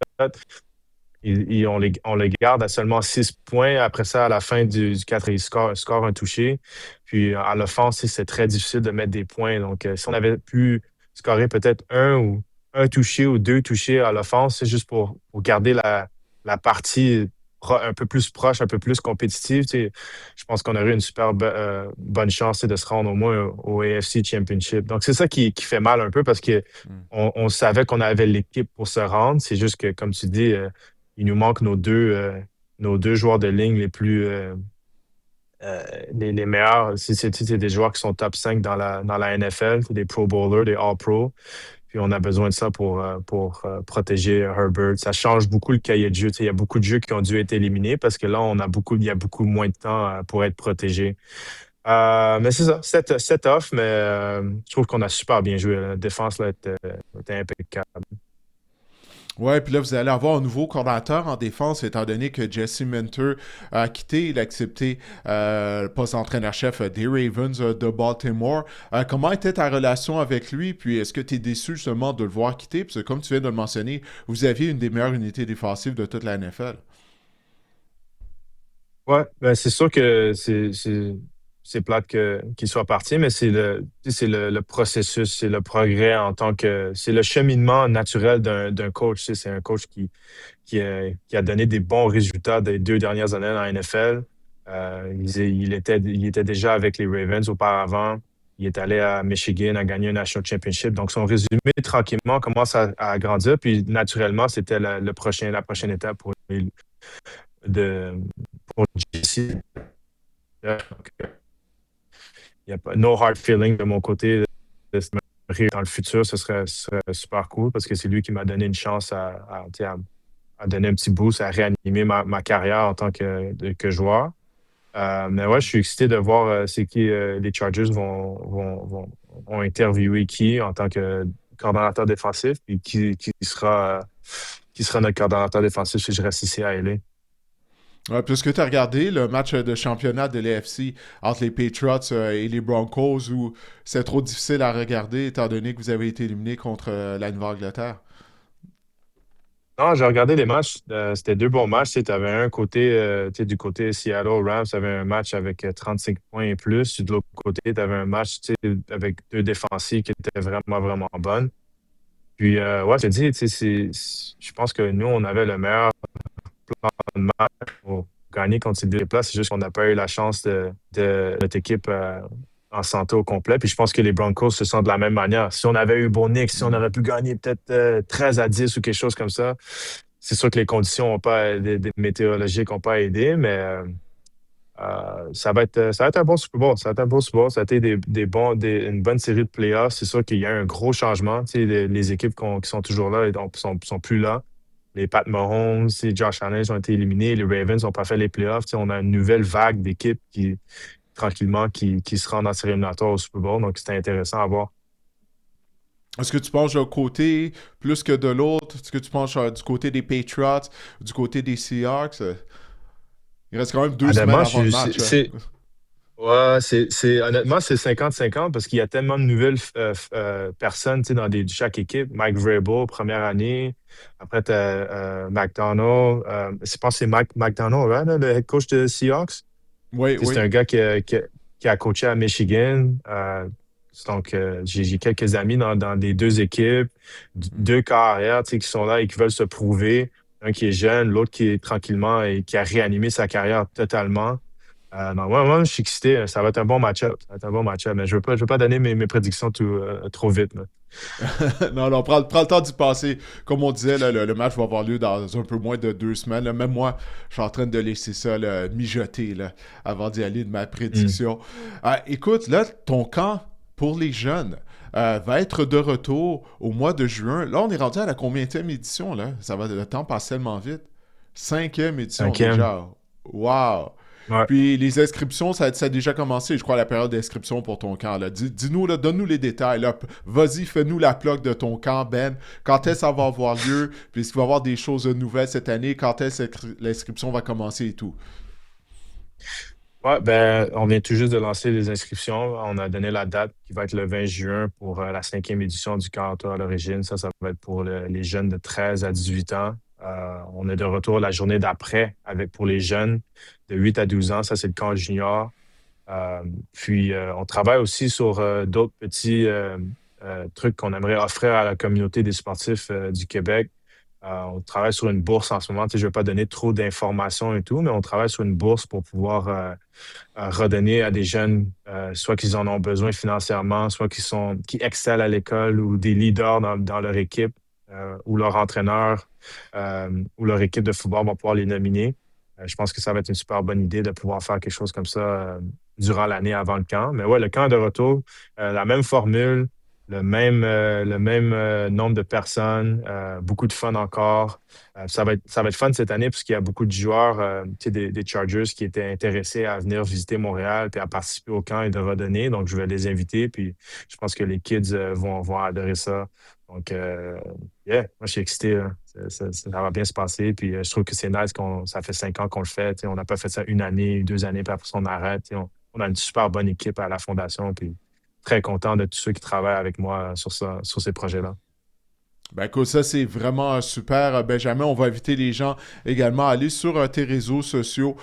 On les garde à seulement 6 points. Après ça, à la fin du quatrième, score un touché. Puis à l'offense, c'est très difficile de mettre des points. Donc, si on avait pu scorer peut-être un touché ou deux touchés à l'offense, c'est juste pour garder la partie un peu plus proche, un peu plus compétitive. Tu sais, je pense qu'on aurait une super bonne chance de se rendre au moins au AFC Championship. Donc, c'est ça qui fait mal un peu parce que Mm. on savait qu'on avait l'équipe pour se rendre. C'est juste que, comme tu dis, il nous manque nos deux joueurs de ligne les meilleurs. C'est des joueurs qui sont top 5 dans la NFL, c'est des Pro Bowlers, des All-Pro. Puis on a besoin de ça pour protéger Herbert. Ça change beaucoup le cahier de jeu. Tu sais, il y a beaucoup de jeux qui ont dû être éliminés parce que là, il y a beaucoup moins de temps pour être protégé. Mais c'est ça, c'est tough, mais je trouve qu'on a super bien joué. La défense là, était impeccable. Ouais, puis là, vous allez avoir un nouveau coordinateur en défense, étant donné que Jesse Minter a quitté, il a accepté le poste d'entraîneur-chef des Ravens de Baltimore. Comment était ta relation avec lui? Puis est-ce que tu es déçu justement de le voir quitter? Parce que comme tu viens de le mentionner, vous aviez une des meilleures unités défensives de toute la NFL. Ouais, ben c'est sûr que c'est plate qu'il soit parti, mais c'est le processus, c'est le progrès c'est le cheminement naturel d'un coach. Tu sais, c'est un coach qui a donné des bons résultats des 2 dernières années dans la NFL. Il était déjà avec les Ravens auparavant. Il est allé à Michigan, a gagné un National Championship. Donc, son résumé, tranquillement, commence à grandir. Puis, naturellement, c'était la prochaine étape de, pour JC. Donc, il n'y a pas no hard feeling de mon côté de se marier dans le futur. Ce serait super cool parce que c'est lui qui m'a donné une chance tu sais, à donner un petit boost, à réanimer ma carrière en tant que joueur. Mais ouais, je suis excité de voir c'est qui les Chargers vont interviewer qui en tant que coordonnateur défensif et qui sera notre coordonnateur défensif si je reste ici à LA. Ouais, puisque tu as regardé le match de championnat de l'AFC entre les Patriots et les Broncos, où c'est trop difficile à regarder étant donné que vous avez été éliminé contre la Nouvelle-Angleterre. Non, j'ai regardé les matchs. C'était deux bons matchs. Tu avais un côté, du côté Seattle Rams, tu avais un match avec 35 points et plus. De l'autre côté, tu avais un match avec deux défensives qui étaient vraiment, vraiment bonnes. Puis, ouais, je te dis, je pense que nous, on avait le meilleur plan de match pour gagner contre ces deux places. C'est juste qu'on n'a pas eu la chance de notre équipe en santé au complet. Puis je pense que les Broncos se sentent de la même manière. Si on avait eu Bo Nix, si on Mm. aurait pu gagner peut-être 13-10 ou quelque chose comme ça, c'est sûr que les conditions ont pas, des météorologiques n'ont pas aidé, mais ça va être un bon Super Bowl. Ça va être un bon Super Bowl. Ça a été une bonne série de playoffs. C'est sûr qu'il y a un gros changement. Tu sais, les équipes qui sont toujours là sont plus là. Les Pat Mahomes, et Josh Allen ont été éliminés. Les Ravens n'ont pas fait les playoffs. Tu sais, on a une nouvelle vague d'équipes tranquillement, qui se rendent en série éliminatoire au Super Bowl. Donc, c'était intéressant à voir. Est-ce que tu penches d'un côté plus que de l'autre? Est-ce que tu penches du côté des Patriots, du côté des Seahawks? Il reste quand même 2 semaines Honnêtement, avant le match, hein. ouais, honnêtement, c'est 50-50 parce qu'il y a tellement de nouvelles personnes, tu sais, chaque équipe. Mike Vrabel, première année. Après, tu as McDonald. Je pense que c'est Mike McDonald, right, là, le head coach de Seahawks. Oui, Tu sais, c'est oui. un gars qui a coaché à Michigan. Donc, j'ai quelques amis dans les deux équipes, deux carrières, tu sais, qui sont là et qui veulent se prouver. Un qui est jeune, l'autre qui est tranquillement et qui a réanimé sa carrière totalement. Non, moi, je suis excité. Ça va être un bon match-up. Ça va être un bon match-up, mais je veux pas donner mes prédictions trop vite, là. Non, non, prends le temps d'y passer. Comme on disait, là, le match va avoir lieu dans un peu moins de 2 semaines, là. Même moi, je suis en train de laisser ça là, mijoter là, avant d'y aller de ma Hmm. prédiction. Écoute, là, ton camp pour les jeunes va être de retour au mois de juin. Là, on est rendu à la combienième édition, là? Le temps passe tellement vite. 5e édition Cinquième. déjà. Wow! Ouais. Puis les inscriptions, ça a déjà commencé, je crois, la période d'inscription pour ton camp. Là. Dis-nous, là, donne-nous les détails. Là. Vas-y, fais-nous la plug de ton camp, Ben. Quand est-ce que ça va avoir lieu? Puis est-ce qu'il va y avoir des choses nouvelles cette année? Quand est-ce que l'inscription va commencer et tout? Ouais, ben, on vient tout juste de lancer les inscriptions. On a donné la date qui va être le 20 juin pour la cinquième édition du Cantor à l'origine. Ça va être pour les jeunes de 13 à 18 ans. On est de retour la journée d'après pour les jeunes de 8 à 12 ans. Ça, c'est le camp junior. Euh, Puis, on travaille aussi sur d'autres petits trucs qu'on aimerait offrir à la communauté des sportifs du Québec. On travaille sur une bourse en ce moment. Tu sais, je ne vais pas donner trop d'informations et tout, mais on travaille sur une bourse pour pouvoir redonner à des jeunes, soit qu'ils en ont besoin financièrement, soit qui excellent à l'école ou des leaders dans leur équipe, ou leur entraîneur, ou leur équipe de football vont pouvoir les nominer. Je pense que ça va être une super bonne idée de pouvoir faire quelque chose comme ça durant l'année avant le camp. Mais ouais, le camp de retour, la même formule, le même nombre de personnes, beaucoup de fun encore. Ça va être fun cette année parce qu'il y a beaucoup de joueurs, tu sais, des Chargers qui étaient intéressés à venir visiter Montréal et à participer au camp et de redonner. Donc, je vais les inviter. Puis, je pense que les kids vont adorer ça. Donc, yeah, moi, je suis excité, là. Ça va bien se passer. Puis, je trouve que c'est nice ça fait 5 ans qu'on le fait. Tu sais, on n'a pas fait ça une année, 2 années, puis après ça, on arrête. Tu sais, on a une super bonne équipe à la fondation. Puis, très content de tous ceux qui travaillent avec moi sur ça, sur ces projets-là. Ben écoute, ça c'est vraiment super, Benjamin. On va inviter les gens également à aller sur tes réseaux sociaux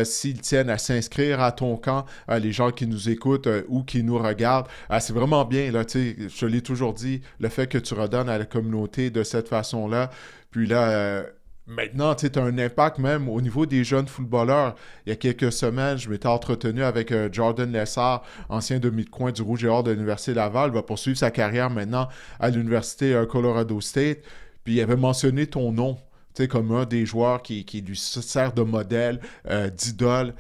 s'ils tiennent à s'inscrire à ton camp, les gens qui nous écoutent ou qui nous regardent. C'est vraiment bien, là, tu sais, je te l'ai toujours dit, le fait que tu redonnes à la communauté de cette façon-là. Puis là, maintenant, tu as un impact même au niveau des jeunes footballeurs. Il y a quelques semaines, je m'étais entretenu avec Jordan Lessard, ancien demi de coin du Rouge et Or de l'Université Laval. Il va poursuivre sa carrière maintenant à l'Université Colorado State. Puis il avait mentionné ton nom. Tu sais, comme un des joueurs qui lui sert de modèle, d'idole.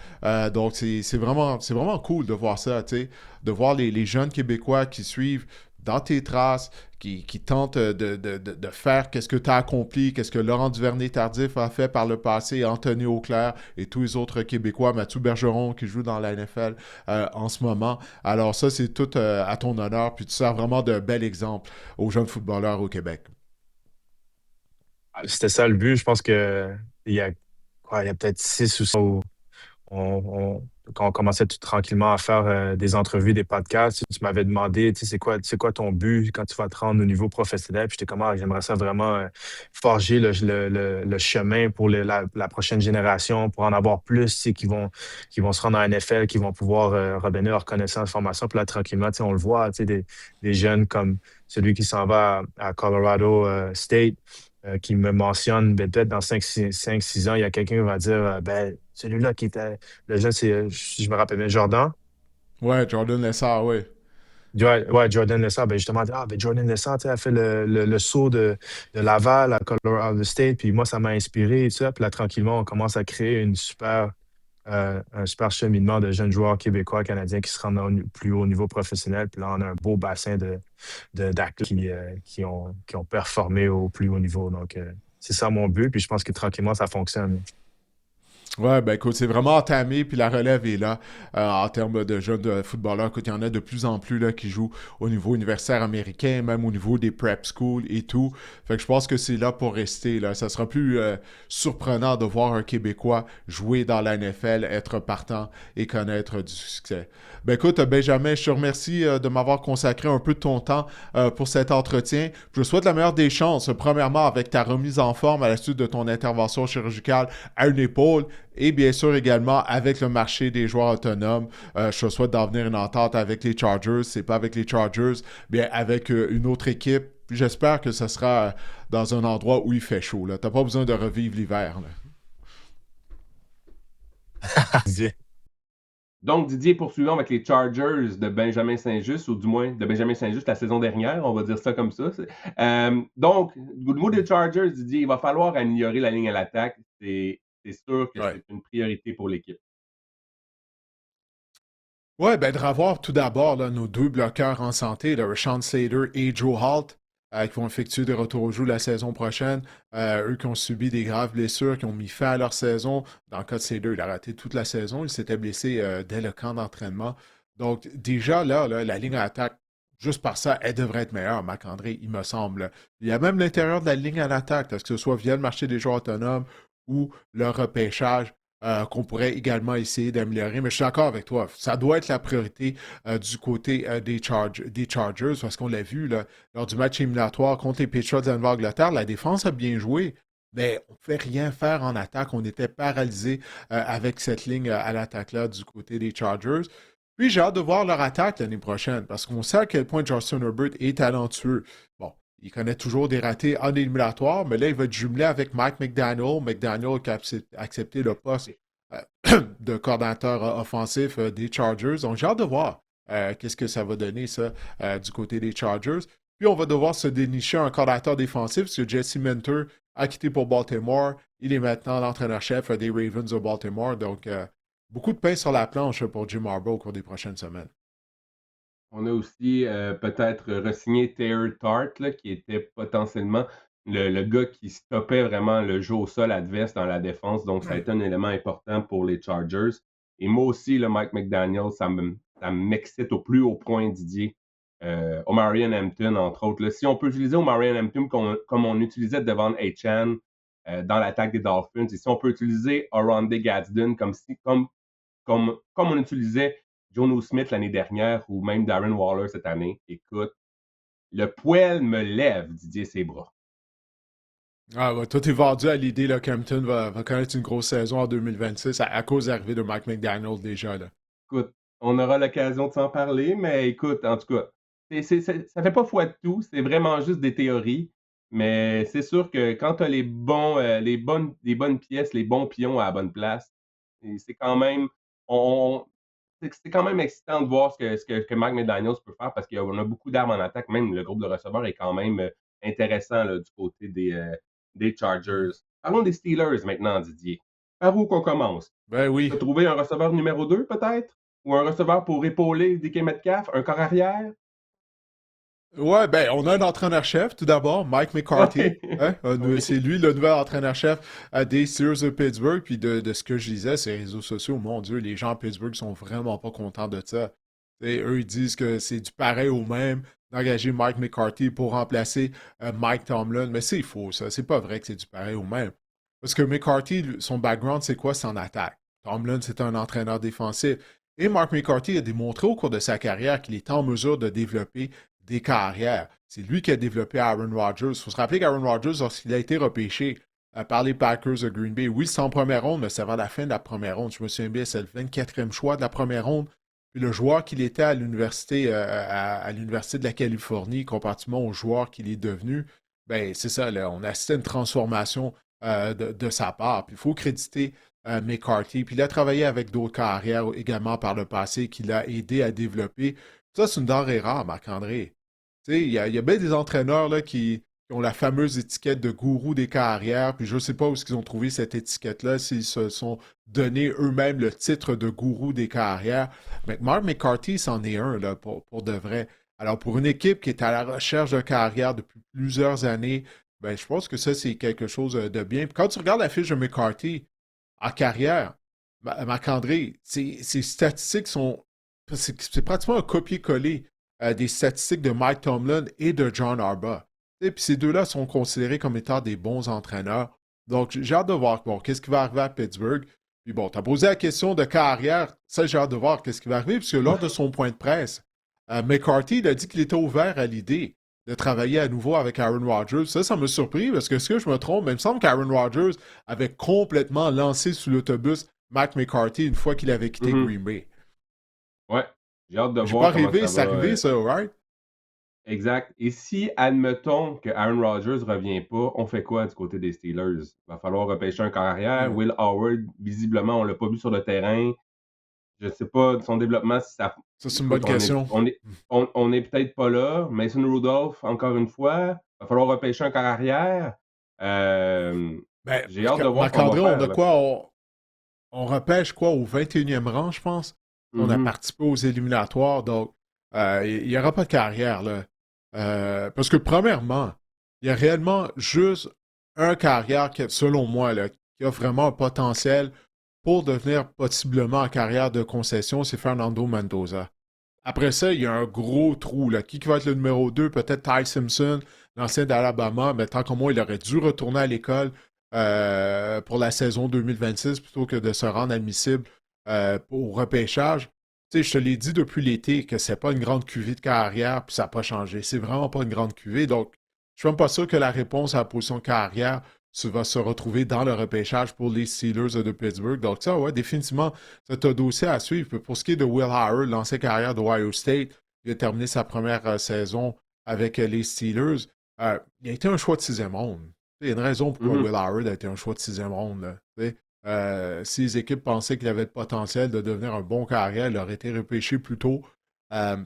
Donc, c'est vraiment cool de voir ça, tu sais, de voir les jeunes Québécois qui suivent dans tes traces, qui tentent de faire qu'est-ce que tu as accompli, qu'est-ce que Laurent Duvernay-Tardif a fait par le passé, Anthony Auclair et tous les autres Québécois, Mathieu Bergeron qui joue dans la NFL en ce moment. Alors ça, c'est tout à ton honneur, puis tu sers vraiment de bel exemple aux jeunes footballeurs au Québec. C'était ça le but. Je pense que il y a ouais, il y a peut-être 6 ou 7 quand on commençait tout tranquillement à faire des entrevues, des podcasts, tu m'avais demandé, tu sais, c'est quoi ton but quand tu vas te rendre au niveau professionnel? Puis j'étais comme, ah, j'aimerais ça vraiment forger le chemin pour la prochaine génération, pour en avoir plus, tu sais, qui vont se rendre en NFL, qui vont pouvoir redonner leur connaissance, formation. Puis là, tranquillement, tu sais, on le voit, tu sais, des jeunes comme celui qui s'en va à Colorado State qui me mentionne, ben, peut-être dans 6 ans, il y a quelqu'un qui va dire, ben, celui-là qui était, le jeune, c'est, si je me rappelle bien, Jordan. Ouais, Jordan Lessard, oui. Ouais, ouais, Jordan Lessard, ben justement, ah, ben Jordan Lessard, tu sais, a fait le saut de Laval à Colorado State, puis moi, ça m'a inspiré et tout ça. Puis là, tranquillement, on commence à créer un super cheminement de jeunes joueurs québécois, canadiens qui se rendent au plus haut niveau professionnel. Puis là, on a un beau bassin d'athlètes qui ont performé au plus haut niveau. Donc, c'est ça mon but. Puis je pense que tranquillement, ça fonctionne. Ouais, ben écoute, c'est vraiment entamé, puis la relève est là en termes de jeunes footballeurs. Écoute, il y en a de plus en plus là, qui jouent au niveau universitaire américain, même au niveau des prep schools et tout. Fait que je pense que c'est là pour rester. Là. Ça sera plus surprenant de voir un Québécois jouer dans la NFL, être partant et connaître du succès. Ben écoute, Benjamin, je te remercie de m'avoir consacré un peu de ton temps pour cet entretien. Je te souhaite la meilleure des chances, premièrement avec ta remise en forme à la suite de ton intervention chirurgicale à une épaule et bien sûr également avec le marché des joueurs autonomes. Je te souhaite d'en venir une entente avec les Chargers. C'est pas avec les Chargers, bien avec une autre équipe. Puis j'espère que ce sera dans un endroit où il fait chaud. Tu n'as pas besoin de revivre l'hiver. Là. Donc, Didier, poursuivons avec les Chargers de Benjamin Saint-Just, ou du moins de Benjamin Saint-Just la saison dernière, on va dire ça comme ça. Donc, au niveau des Chargers, Didier, il va falloir améliorer la ligne à l'attaque. C'est sûr que Ouais. c'est une priorité pour l'équipe. Ouais, ben de revoir tout d'abord là, nos deux bloqueurs en santé, là, Rashawn Slater et Joe Halt, qui vont effectuer des retours au jeu la saison prochaine. Eux qui ont subi des graves blessures, qui ont mis fin à leur saison. Dans le cas de Slater, il a raté toute la saison. Il s'était blessé dès le camp d'entraînement. Donc, déjà, là, la ligne à attaque, juste par ça, elle devrait être meilleure, Marc-André, il me semble. Il y a même l'intérieur de la ligne à l'attaque, que ce soit via le marché des joueurs autonomes ou le repêchage qu'on pourrait également essayer d'améliorer. Mais je suis d'accord avec toi. Ça doit être la priorité du côté des Chargers, parce qu'on l'a vu là, lors du match éliminatoire contre les Patriots de Nouvelle-Angleterre. La défense a bien joué, mais on ne fait rien faire en attaque. On était paralysé avec cette ligne à l'attaque-là du côté des Chargers. Puis j'ai hâte de voir leur attaque l'année prochaine, parce qu'on sait à quel point Justin Herbert est talentueux. Bon, il connaît toujours des ratés en éliminatoire, mais là, il va être jumelé avec Mike McDaniel. McDaniel qui a accepté le poste de coordinateur offensif des Chargers. Donc, j'ai hâte de voir qu'est-ce que ça va donner, ça, du côté des Chargers. Puis, on va devoir se dénicher un coordinateur défensif, parce que Jesse Minter a quitté pour Baltimore. Il est maintenant l'entraîneur-chef des Ravens de Baltimore. Donc, beaucoup de pain sur la planche pour Jim Harbaugh au cours des prochaines semaines. On a aussi peut-être re-signé Taylor Tart, là, qui était potentiellement le gars qui stoppait vraiment le jeu au sol adverse dans la défense. Donc, ça a été un élément important pour les Chargers. Et moi aussi, le Mike McDaniel, ça m'excite au plus haut point, Didier. Omarion Hampton, entre autres. Là. Si on peut utiliser Omarion Hampton comme on utilisait devant Achan dans l'attaque des Dolphins, et si on peut utiliser Oronde Gadsden comme on utilisait Jono Smith l'année dernière ou même Darren Waller cette année, écoute, le poil me lève, Didier, ses bras. Ah, bah, toi, t'es vendu à l'idée qu'Hampton va connaître une grosse saison en 2026 à cause de l'arrivée de Mike McDaniel déjà. Là. Écoute, on aura l'occasion de s'en parler, mais écoute, en tout cas, ça fait pas foi de tout, c'est vraiment juste des théories, mais c'est sûr que quand tu as les bonnes pièces, les bons pions à la bonne place, c'est quand même, on, c'est quand même excitant de voir ce que Mike McDaniels peut faire parce qu'on a beaucoup d'armes en attaque. Même le groupe de receveurs est quand même intéressant là, du côté des Chargers. Parlons des Steelers maintenant, Didier. Par où qu'on commence? Ben Tu as oui. trouvé un receveur numéro 2 peut-être? Ou un receveur pour épauler DK Metcalf? Un corps arrière? Ouais, ben, on a un entraîneur-chef, tout d'abord, Mike McCarthy. Oui. Hein? Oui. C'est lui le nouvel entraîneur-chef des Steelers de Pittsburgh. Puis de ce que je disais sur les réseaux sociaux, mon Dieu, les gens à Pittsburgh sont vraiment pas contents de ça. Et eux, ils disent que c'est du pareil au même d'engager Mike McCarthy pour remplacer Mike Tomlin. Mais c'est faux, ça. C'est pas vrai que c'est du pareil au même. Parce que McCarthy, son background, c'est quoi? C'est en attaque. Tomlin, c'est un entraîneur défensif. Et Mark McCarthy a démontré au cours de sa carrière qu'il était en mesure de développer des carrières. C'est lui qui a développé Aaron Rodgers. Il faut se rappeler qu'Aaron Rodgers, lorsqu'il a été repêché par les Packers de Green Bay, oui, c'est en première ronde, mais c'est avant la fin de la première ronde. Je me souviens bien, c'est le 24e choix de la première ronde. Puis le joueur qu'il était à l'université à l'université de la Californie, comparativement au joueur qu'il est devenu, ben c'est ça, là, on assiste à une transformation de sa part. Puis il faut créditer McCarthy. Puis il a travaillé avec d'autres carrières également par le passé qui l'a aidé à développer. Ça, c'est une denrée rare, Marc-André. Tu sais, il y a bien des entraîneurs là, qui ont la fameuse étiquette de gourou des carrières, puis je ne sais pas où ils ont trouvé cette étiquette-là, s'ils se sont donné eux-mêmes le titre de gourou des carrières. Mais Mark McCarthy, c'en est un, là, pour de vrai. Alors, pour une équipe qui est à la recherche de carrière depuis plusieurs années, ben, je pense que ça, c'est quelque chose de bien. Puis quand tu regardes la fiche de McCarthy en carrière, Marc-André, ses statistiques sont. C'est pratiquement un copier-coller des statistiques de Mike Tomlin et de John Harbaugh. Et puis ces deux-là sont considérés comme étant des bons entraîneurs. Donc, j'ai hâte de voir bon, qu'est-ce qui va arriver à Pittsburgh. Puis bon, tu as posé la question de carrière. Ça, j'ai hâte de voir qu'est-ce qui va arriver, puisque lors de son point de presse, McCarthy il a dit qu'il était ouvert à l'idée de travailler à nouveau avec Aaron Rodgers. Ça me surpris, parce que est-ce que je me trompe? Mais il me semble qu'Aaron Rodgers avait complètement lancé sous l'autobus Mac McCarthy une fois qu'il avait quitté Mhm. Green Bay. Ouais, j'ai hâte de J'ai pas voir comment rêvé, ça c'est va. arrivé, ça, right? Exact. Et si, admettons que Aaron Rodgers ne revient pas, on fait quoi du côté des Steelers? Il va falloir repêcher un corps arrière. Hmm. Will Howard, visiblement, on ne l'a pas vu sur le terrain. Je ne sais pas de son développement si ça. Ça, c'est une bonne Écoute, question. on n'est peut-être pas là. Mason Rudolph, encore une fois. Il va falloir repêcher un corps arrière. Euh, Ben, j'ai hâte de voir ce qu'on va Marc-André, on faire, a là. quoi? On repêche quoi au 21e rang, je pense? On a Mhm. participé aux éliminatoires, donc il n'y aura pas de carrière, là. Parce que, premièrement, il y a réellement juste un carrière qui, selon moi, là, qui a vraiment un potentiel pour devenir possiblement en carrière de concession, c'est Fernando Mendoza. Après ça, il y a un gros trou, là. Qui va être le numéro 2? Peut-être Ty Simpson, l'ancien d'Alabama, mais tant que moi, il aurait dû retourner à l'école pour la saison 2026 plutôt que de se rendre admissible au repêchage. Tu sais, je te l'ai dit depuis l'été que c'est pas une grande cuvée de carrière, puis ça n'a pas changé. C'est vraiment pas une grande cuvée. Donc, je suis même pas sûr que la réponse à la position de carrière va se retrouver dans le repêchage pour les Steelers de Pittsburgh. Donc, ça, ouais, définitivement, c'est un dossier à suivre. Puis pour ce qui est de Will Howard, l'ancienne carrière de Ohio State, il a terminé sa première saison avec les Steelers. Il a été un choix de sixième ronde. Il y a une raison pourquoi Mhm. Will Howard a été un choix de sixième ronde. Là. Si les équipes pensaient qu'il avait le potentiel de devenir un bon carrière, il aurait été repêché plus tôt.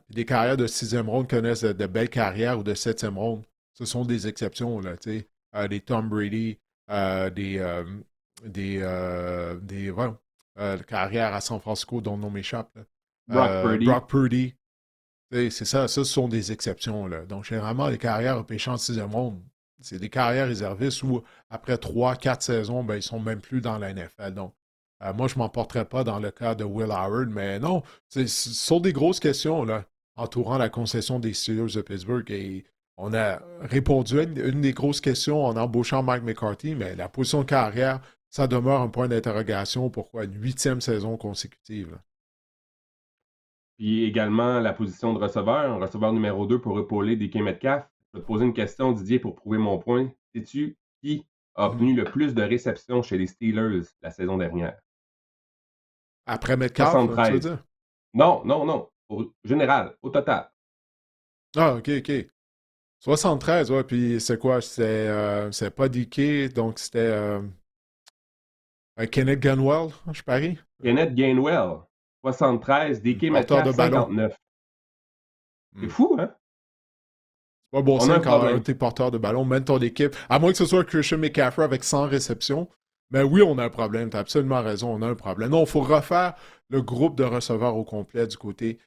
Des carrières de sixième ronde connaissent de belles carrières ou de septième ronde. Ce sont des exceptions, là, des Tom Brady, des carrières à San Francisco dont le nom m'échappe. Brock Purdy. Brock Purdy. C'est ça, ce sont des exceptions. Là. Donc, généralement, les carrières repêchées en sixième ronde, c'est des carrières réservistes où, après 3, 4 saisons, ben, ils ne sont même plus dans la NFL. Donc, moi, je ne m'en porterais pas dans le cas de Will Howard, mais non, ce sont des grosses questions là, entourant la concession des Steelers de Pittsburgh. Et on a répondu à une des grosses questions en embauchant Mike McCarthy, mais la position de carrière, ça demeure un point d'interrogation. Pourquoi une huitième saison consécutive? Là. Puis également la position de receveur, un receveur numéro 2 pour épauler DK Metcalf. Je vais te poser une question, Didier, pour prouver mon point. Sais-tu qui a Mhm. obtenu le plus de réceptions chez les Steelers la saison dernière? Après Metcalf, tu veux 73. dire? Non, non, non. Au général, au total. Ah, ok, ok. 73, ouais, puis c'est quoi? C'est pas DK, donc c'était Kenneth Gainwell, je parie. Kenneth Gainwell, 73. DK Porteur de Metcalf, ballon. 59. C'est Hmm. fou, hein? C'est pas bon On a signe un quand un de problème. tes porteurs de ballon mène ton équipe, à moins que ce soit Christian McCaffrey avec 100 réceptions. Mais oui, on a un problème, tu as absolument raison, on a un problème. Non, il faut refaire le groupe de receveurs au complet du côté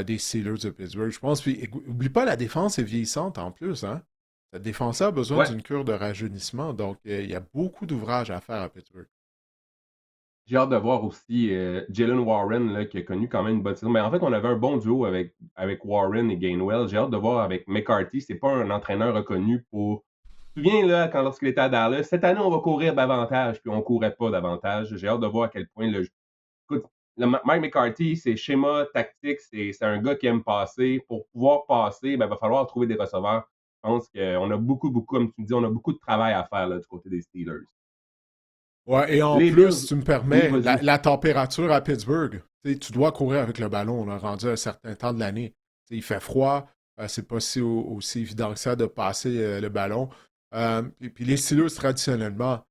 des Steelers de Pittsburgh. Je pense, puis oublie pas, la défense est vieillissante en plus, hein? Cette défense a besoin Ouais. d'une cure de rajeunissement, donc il y a beaucoup d'ouvrages à faire à Pittsburgh. J'ai hâte de voir aussi Jalen Warren, là, qui a connu quand même une bonne saison. Mais en fait, on avait un bon duo avec Warren et Gainwell. J'ai hâte de voir avec McCarthy. C'est pas un entraîneur reconnu pour te souviens, là, lorsqu'il était à Dallas, cette année, on va courir davantage, puis on courait pas davantage. J'ai hâte de voir à quel point écoute, Mike McCarthy, c'est schéma tactique, c'est un gars qui aime passer. Pour pouvoir passer, ben, il va falloir trouver des receveurs. Je pense qu'on a beaucoup, comme tu me dis, on a beaucoup de travail à faire là, du côté des Steelers. Ouais, et en Les plus, Bills, si tu me oui, permets, vas-y. la température à Pittsburgh, tu dois courir avec le ballon, là, rendu à un certain temps de l'année. Il fait froid, c'est pas aussi évident que ça de passer le ballon. Et puis les Steelers, traditionnellement,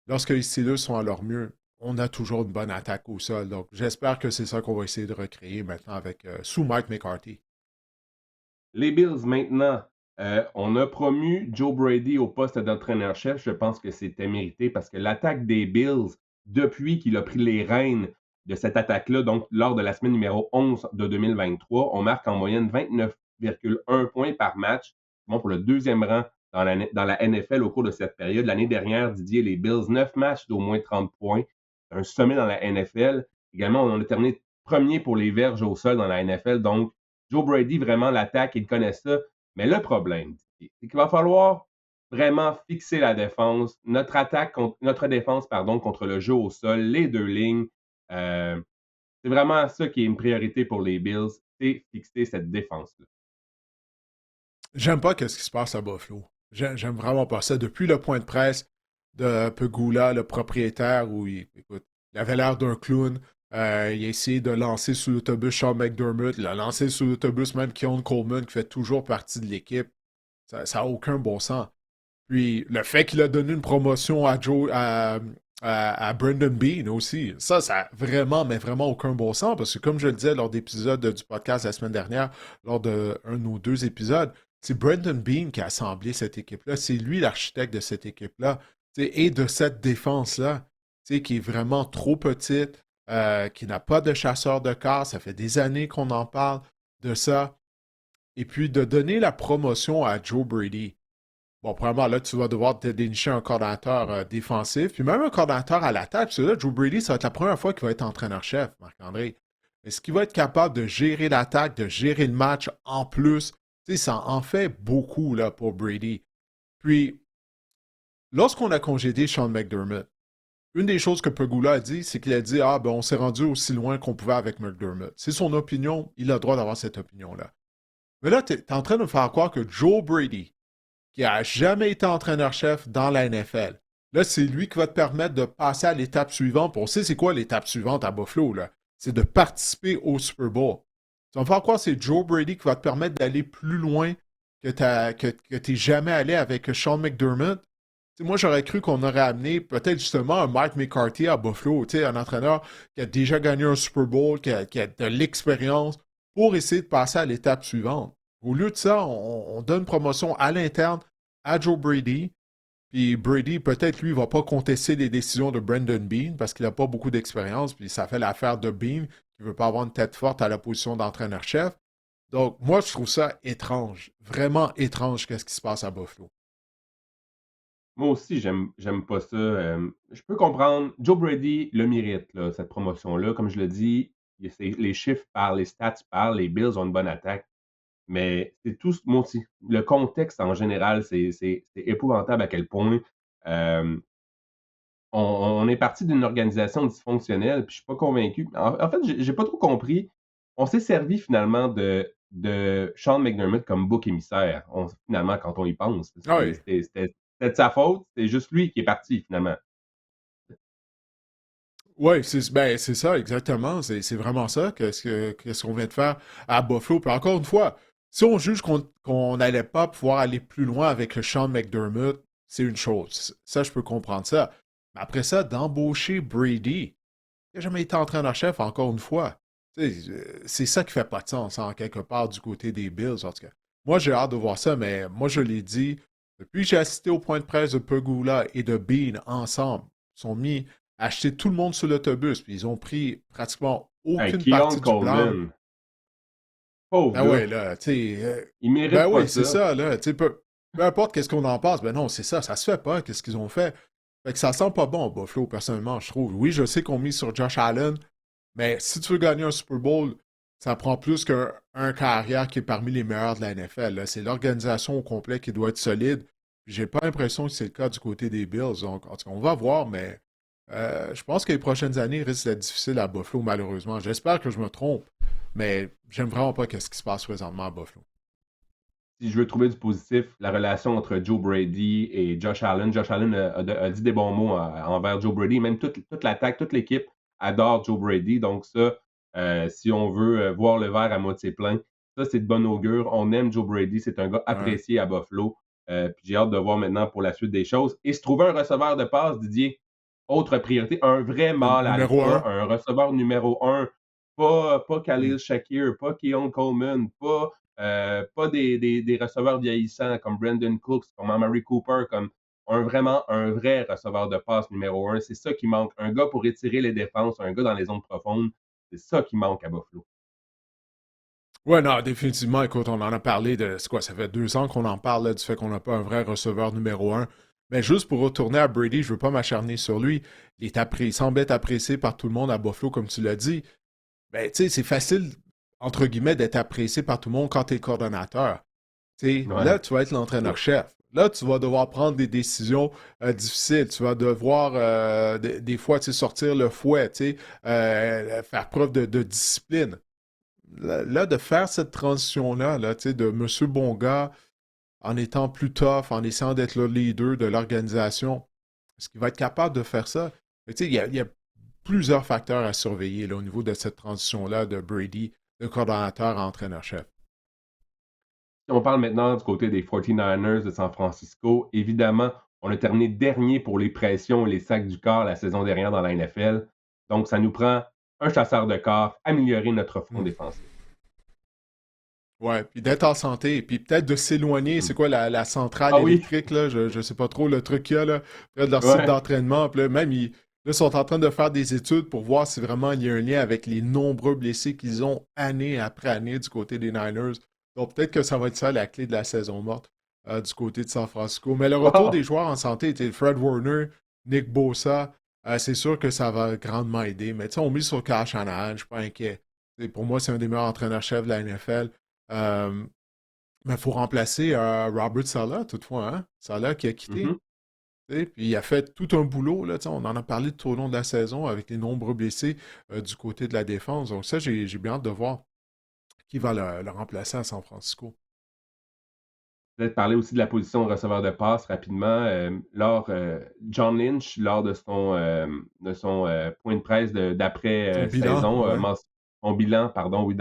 lorsque les Steelers sont à leur mieux, on a toujours une bonne attaque au sol. Donc j'espère que c'est ça qu'on va essayer de recréer maintenant avec sous Mike McCarthy. Les Bills, maintenant, on a promu Joe Brady au poste d'entraîneur-chef. Je pense que c'était mérité parce que l'attaque des Bills, depuis qu'il a pris les rênes de cette attaque-là, donc lors de la semaine numéro 11 de 2023, on marque en moyenne 29,1 points par match. Bon, pour le deuxième rang dans la NFL au cours de cette période. L'année dernière, Didier, les Bills, 9 matchs d'au moins 30 points. Un sommet dans la NFL. Également, on a terminé premier pour les verges au sol dans la NFL. Donc, Joe Brady, vraiment, l'attaque, il connaît ça. Mais le problème, c'est qu'il va falloir vraiment fixer la défense, notre défense, pardon, contre le jeu au sol, les deux lignes. Euh, c'est vraiment ça qui est une priorité pour les Bills, c'est fixer cette défense-là. J'aime pas ce qui se passe à Buffalo. J'aime vraiment pas ça. Depuis le point de presse de Pegula, le propriétaire, où écoute, il avait l'air d'un clown. Il a essayé de lancer sous l'autobus Sean McDermott. Il a lancé sous l'autobus même Keon Coleman, qui fait toujours partie de l'équipe. Ça n'a aucun bon sens. Puis le fait qu'il a donné une promotion à Brandon Bean aussi, ça a vraiment, mais vraiment aucun bon sens. Parce que comme je le disais lors d'épisodes du podcast la semaine dernière, lors d'un ou deux épisodes, c'est Brandon Bean qui a assemblé cette équipe-là. C'est lui l'architecte de cette équipe-là. Et de cette défense-là, qui est vraiment trop petite, qui n'a pas de chasseur de corps. Ça fait des années qu'on en parle de ça. Et puis de donner la promotion à Joe Brady. Bon, premièrement, là, tu vas devoir te dénicher un coordinateur défensif, puis même un coordinateur à l'attaque. Parce que là, Joe Brady, ça va être la première fois qu'il va être entraîneur-chef, Marc-André. Est-ce qu'il va être capable de gérer l'attaque, de gérer le match en plus? Tu sais, ça en fait beaucoup là, pour Brady. Puis, lorsqu'on a congédié Sean McDermott, une des choses que Pegula a dit, c'est qu'il a dit ah, ben, on s'est rendu aussi loin qu'on pouvait avec McDermott. C'est son opinion, il a le droit d'avoir cette opinion-là. Mais là, tu es en train de me faire croire que Joe Brady, qui a jamais été entraîneur-chef dans la NFL. Là, c'est lui qui va te permettre de passer à l'étape suivante. On sait c'est quoi l'étape suivante à Buffalo, là. C'est de participer au Super Bowl. Tu vas me faire croire que c'est Joe Brady qui va te permettre d'aller plus loin que tu n'es jamais allé avec Sean McDermott. Moi, j'aurais cru qu'on aurait amené peut-être justement un Mike McCarthy à Buffalo, un entraîneur qui a déjà gagné un Super Bowl, qui a de l'expérience pour essayer de passer à l'étape suivante. Au lieu de ça, on donne promotion à l'interne à Joe Brady. Puis Brady, peut-être lui, ne va pas contester les décisions de Brandon Bean parce qu'il n'a pas beaucoup d'expérience. Puis ça fait l'affaire de Bean qui ne veut pas avoir une tête forte à la position d'entraîneur-chef. Donc, moi, je trouve ça étrange. Vraiment étrange, qu'est-ce qui se passe à Buffalo. Moi aussi, j'aime pas ça. Je peux comprendre. Joe Brady le mérite, là, cette promotion-là. Comme je le dis, les chiffres parlent, les stats parlent, les Bills ont une bonne attaque. Mais c'est tout, moi aussi. Le contexte en général, c'est épouvantable à quel point euh, on est parti d'une organisation dysfonctionnelle, puis je suis pas convaincu. En fait, j'ai pas trop compris. On s'est servi finalement de Sean McDermott comme bouc émissaire, finalement, quand on y pense. Ah oui. C'était de sa faute, c'est juste lui qui est parti finalement. Oui, c'est ça, exactement. C'est vraiment ça qu'est-ce qu'on vient de faire à Buffalo. Puis encore une fois, si on juge qu'on n'allait pas pouvoir aller plus loin avec le Sean McDermott, c'est une chose. Ça, je peux comprendre ça. Mais après ça, d'embaucher Brady, qui n'a jamais été entraîneur-chef, encore une fois, c'est ça qui fait pas de sens, en quelque part, du côté des Bills, en tout cas. Moi, j'ai hâte de voir ça, mais moi, je l'ai dit, depuis que j'ai assisté au point de presse de Pegula et de Bean ensemble, ils sont mis à acheter tout le monde sur l'autobus, puis ils ont pris pratiquement Hey, aucune Keon partie du blâme. Coleman, pauvre Ben ouais, gars, là, tu sais, il ben mérite pas oui, c'est ça. ça, là, tu sais, peu importe qu'est-ce qu'on en passe, ben non, c'est ça se fait pas, qu'est-ce qu'ils ont fait. Fait que ça sent pas bon, Buffalo, personnellement, je trouve. Oui, je sais qu'on mise sur Josh Allen, mais si tu veux gagner un Super Bowl, ça prend plus qu'un carrière qui est parmi les meilleurs de la NFL. Là. C'est l'organisation au complet qui doit être solide. J'ai pas l'impression que c'est le cas du côté des Bills. Donc, en tout cas, on va voir, mais je pense que les prochaines années risquent d'être difficiles à Buffalo, malheureusement. J'espère que je me trompe, mais j'aime vraiment pas ce qui se passe présentement à Buffalo. Si je veux trouver du positif, la relation entre Joe Brady et Josh Allen. Josh Allen a dit des bons mots envers Joe Brady. Même toute l'attaque, toute l'équipe adore Joe Brady. Donc ça, si on veut voir le verre à moitié plein, ça, c'est de bon augure. On aime Joe Brady. C'est un gars Ouais. apprécié à Buffalo. Puis j'ai hâte de voir maintenant pour la suite des choses. Et se trouver un receveur de passe, Didier, autre priorité, un vrai mâle Numéro alpha, un. un receveur numéro un, pas Khalil Shakir, pas Keon Coleman, pas des receveurs vieillissants comme Brandon Cooks, comme Amari Cooper, comme vraiment un vrai receveur de passe numéro un. C'est ça qui manque. Un gars pour étirer les défenses, un gars dans les zones profondes. C'est ça qui manque à Buffalo. Ouais, non, définitivement. Écoute, on en a parlé de. C'est quoi, ça fait 2 ans qu'on en parle là, du fait qu'on n'a pas un vrai receveur numéro un. Mais juste pour retourner à Brady, je veux pas m'acharner sur lui. Il semble être apprécié par tout le monde à Buffalo, comme tu l'as dit. Ben, tu sais, c'est facile, entre guillemets, d'être apprécié par tout le monde quand tu es coordonnateur. Tu sais, Ouais. là, tu vas être l'entraîneur-chef. Là, tu vas devoir prendre des décisions difficiles. Tu vas devoir, des fois, tu sais, sortir le fouet, tu sais, faire preuve de discipline. Là, de faire cette transition-là, là, tu sais, de Monsieur Bonga en étant plus tough, en essayant d'être le leader de l'organisation, est-ce qu'il va être capable de faire ça? Tu sais, il y a plusieurs facteurs à surveiller là, au niveau de cette transition-là de Brady, de coordonnateur à entraîneur-chef. Si on parle maintenant du côté des 49ers de San Francisco, évidemment, on a terminé dernier pour les pressions et les sacs du corps la saison dernière dans la NFL. Donc, ça nous prend un chasseur de corps, améliorer notre front Hmm. défensif. Ouais, puis d'être en santé, puis peut-être de s'éloigner, c'est Mm. quoi la centrale Ah oui, électrique, là, je sais pas trop le truc qu'il y a, là, près de leur site ouais. d'entraînement, puis là, même, là, ils sont en train de faire des études pour voir si vraiment il y a un lien avec les nombreux blessés qu'ils ont année après année du côté des Niners. Donc peut-être que ça va être ça la clé de la saison morte du côté de San Francisco. Mais le retour des Wow. joueurs en santé était Fred Warner, Nick Bosa, c'est sûr que ça va grandement aider. Mais tu sais, on mise sur Kyle Shanahan, je suis pas inquiet. Pour moi, c'est un des meilleurs entraîneurs-chefs de la NFL. Euh, mais il faut remplacer Robert Saleh, toutefois, hein? Saleh qui a quitté. Mhm. Puis il a fait tout un boulot, là, on en a parlé tout au long de la saison avec les nombreux blessés du côté de la défense. Donc ça, j'ai bien hâte de voir qui va le remplacer à San Francisco. Peut-être parler aussi de la position de receveur de passe rapidement. John Lynch, lors de son point de presse Son bilan, d'après-saison, ouais. son bilan, pardon, oui,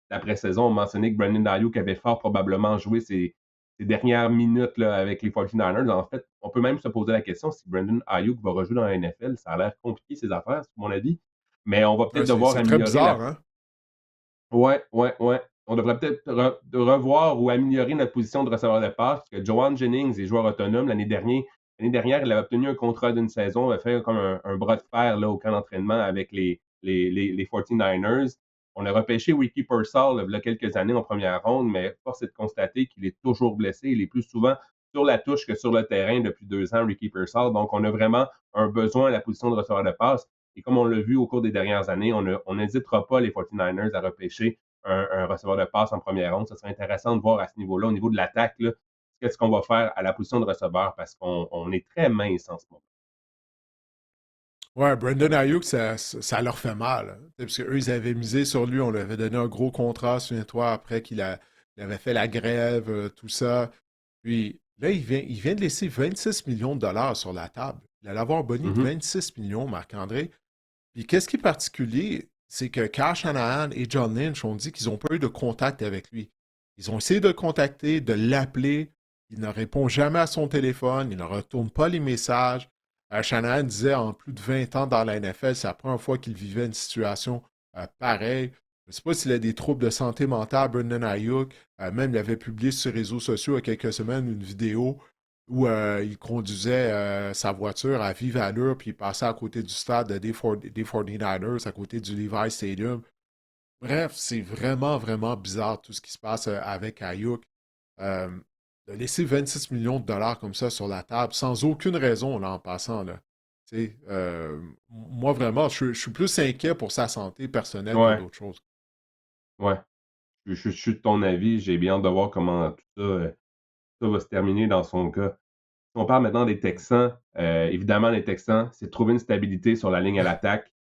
d'après-saison, a mentionné que Brandon Ayuk avait fort probablement joué ses dernières minutes là, avec les 49ers. En fait, on peut même se poser la question si Brandon Ayuk va rejouer dans la NFL. Ça a l'air compliqué, ses affaires, c'est mon avis. Mais on va Ouais, peut-être c'est devoir c'est très améliorer bizarre, hein? Ouais, ouais, ouais. On devrait peut-être de revoir ou améliorer notre position de receveur de passe, parce que Joanne Jennings est joueur autonome. L'année dernière, il avait obtenu un contrat d'une saison, il a fait comme un bras de fer là, au camp d'entraînement avec les 49ers. On a repêché Ricky Pearsall il y a quelques années en première ronde, mais force est de constater qu'il est toujours blessé. Il est plus souvent sur la touche que sur le terrain depuis 2 ans, Ricky Pearsall. Donc, on a vraiment un besoin à la position de receveur de passe. Et comme on l'a vu au cours des dernières années, on n'hésitera pas, les 49ers, à repêcher un receveur de passe en première ronde. Ça serait intéressant de voir à ce niveau-là, au niveau de l'attaque, qu'est-ce qu'on va faire à la position de receveur parce qu'on est très mince en ce moment. Ouais, Brandon Ayuk, ça leur fait mal, hein. Parce qu'eux, ils avaient misé sur lui, on lui avait donné un gros contrat, souviens-toi, après il avait fait la grève, tout ça. Puis là, il vient de laisser 26 millions de dollars sur la table. Il allait avoir un boni de Mhm. 26 millions, Marc-André. Puis qu'est-ce qui est particulier, c'est que Kyle Shanahan et John Lynch ont dit qu'ils n'ont pas eu de contact avec lui. Ils ont essayé de le contacter, de l'appeler. Il ne répond jamais à son téléphone, il ne retourne pas les messages. Shanahan disait en plus de 20 ans dans la NFL, c'est la première fois qu'il vivait une situation pareille. Je ne sais pas s'il a des troubles de santé mentale, Brendan Ayuk. Même, il avait publié sur ses réseaux sociaux il y a quelques semaines une vidéo où il conduisait sa voiture à vive allure, puis il passait à côté du stade des 49ers, à côté du Levi Stadium. Bref, c'est vraiment, vraiment bizarre tout ce qui se passe avec Ayuk. Euh, de laisser 26 millions de dollars comme ça sur la table, sans aucune raison, là, en passant, là. Tu sais, moi, vraiment, je suis plus inquiet pour sa santé personnelle que Ouais, d'autres choses. ouais. Je suis de ton avis. J'ai bien hâte de voir comment tout ça ça va se terminer dans son cas. Si on parle maintenant des Texans, évidemment, les Texans, c'est de trouver une stabilité sur la ligne à l'attaque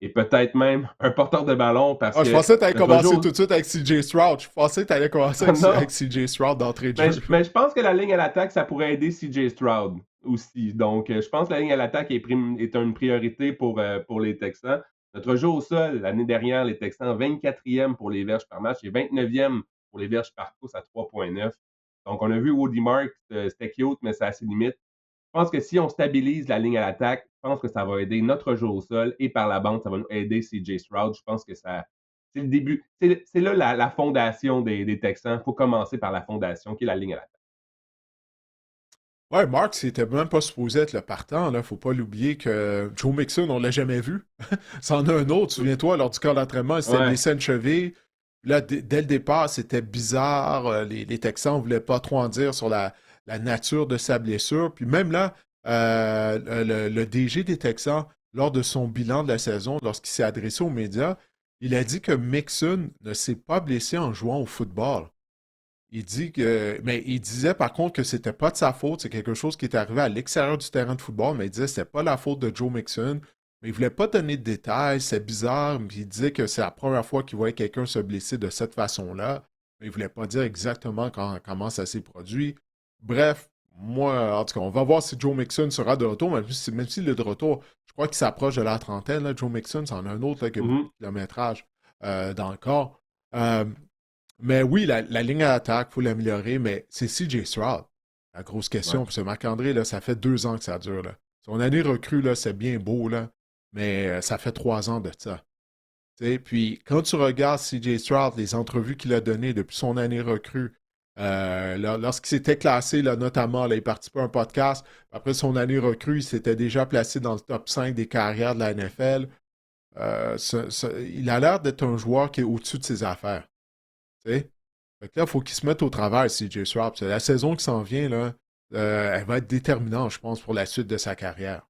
et peut-être même un porteur de ballon parce Ah, je que pensais que tu allais notre commencer tout jour. de suite avec CJ Stroud. Je pensais que tu allais commencer avec Non, CJ Stroud d'entrée de mais jeu. je pense que la ligne à l'attaque, ça pourrait aider CJ Stroud aussi. Donc, je pense que la ligne à l'attaque est une priorité pour les Texans. Notre jeu au sol, l'année dernière, les Texans, 24e pour les verges par match et 29e pour les verges par course à 3,9. Donc, on a vu Woody Mark, c'était cute, mais ça a ses limites. Je pense que si on stabilise la ligne à l'attaque, je pense que ça va aider notre jeu au sol et par la bande, ça va nous aider CJ Stroud. Je pense que c'est le début. C'est là la fondation des Texans. Il faut commencer par la fondation qui est la ligne à l'attaque. Ouais, Mark, c'était même pas supposé être le partant, là. Faut pas l'oublier que Joe Mixon, on l'a jamais vu. C'en a un autre, souviens-toi, lors du camp d'entraînement, il s'était Ouais. blessé à une cheville. Là, dès le départ, c'était bizarre. Les Texans ne voulaient pas trop en dire sur la nature de sa blessure. Puis même là, le DG des Texans, lors de son bilan de la saison, lorsqu'il s'est adressé aux médias, il a dit que Mixon ne s'est pas blessé en jouant au football. Mais il disait par contre que c'était pas de sa faute, c'est quelque chose qui est arrivé à l'extérieur du terrain de football, mais il disait que c'était pas la faute de Joe Mixon. Mais il voulait pas donner de détails, c'est bizarre. Puis il disait que c'est la première fois qu'il voyait quelqu'un se blesser de cette façon-là. Mais il voulait pas dire exactement comment ça s'est produit. Bref, moi, en tout cas, on va voir si Joe Mixon sera de retour. Même s'il est de retour, je crois qu'il s'approche de la trentaine. Là, Joe Mixon, c'en a un autre là, qui a beaucoup Mhm. de kilométrage dans le corps. Euh, mais oui, la ligne à l'attaque, il faut l'améliorer, mais c'est CJ Stroud. La grosse question, Ouais. parce que Marc-André, là, ça fait 2 ans que ça dure. Là. Son année recrue, là, c'est bien beau, là, mais ça fait 3 ans de ça. T'sais, puis quand tu regardes CJ Stroud, les entrevues qu'il a données depuis son année recrue, lorsqu'il s'était classé, là, notamment, là, il participait à un podcast, après son année recrue, il s'était déjà placé dans le top 5 des carrières de la NFL. Il a l'air d'être un joueur qui est au-dessus de ses affaires. T'sais. Fait que là, il faut qu'il se mette au travail, CJ Stroud. C'est la saison qui s'en vient, là, elle va être déterminante, je pense, pour la suite de sa carrière.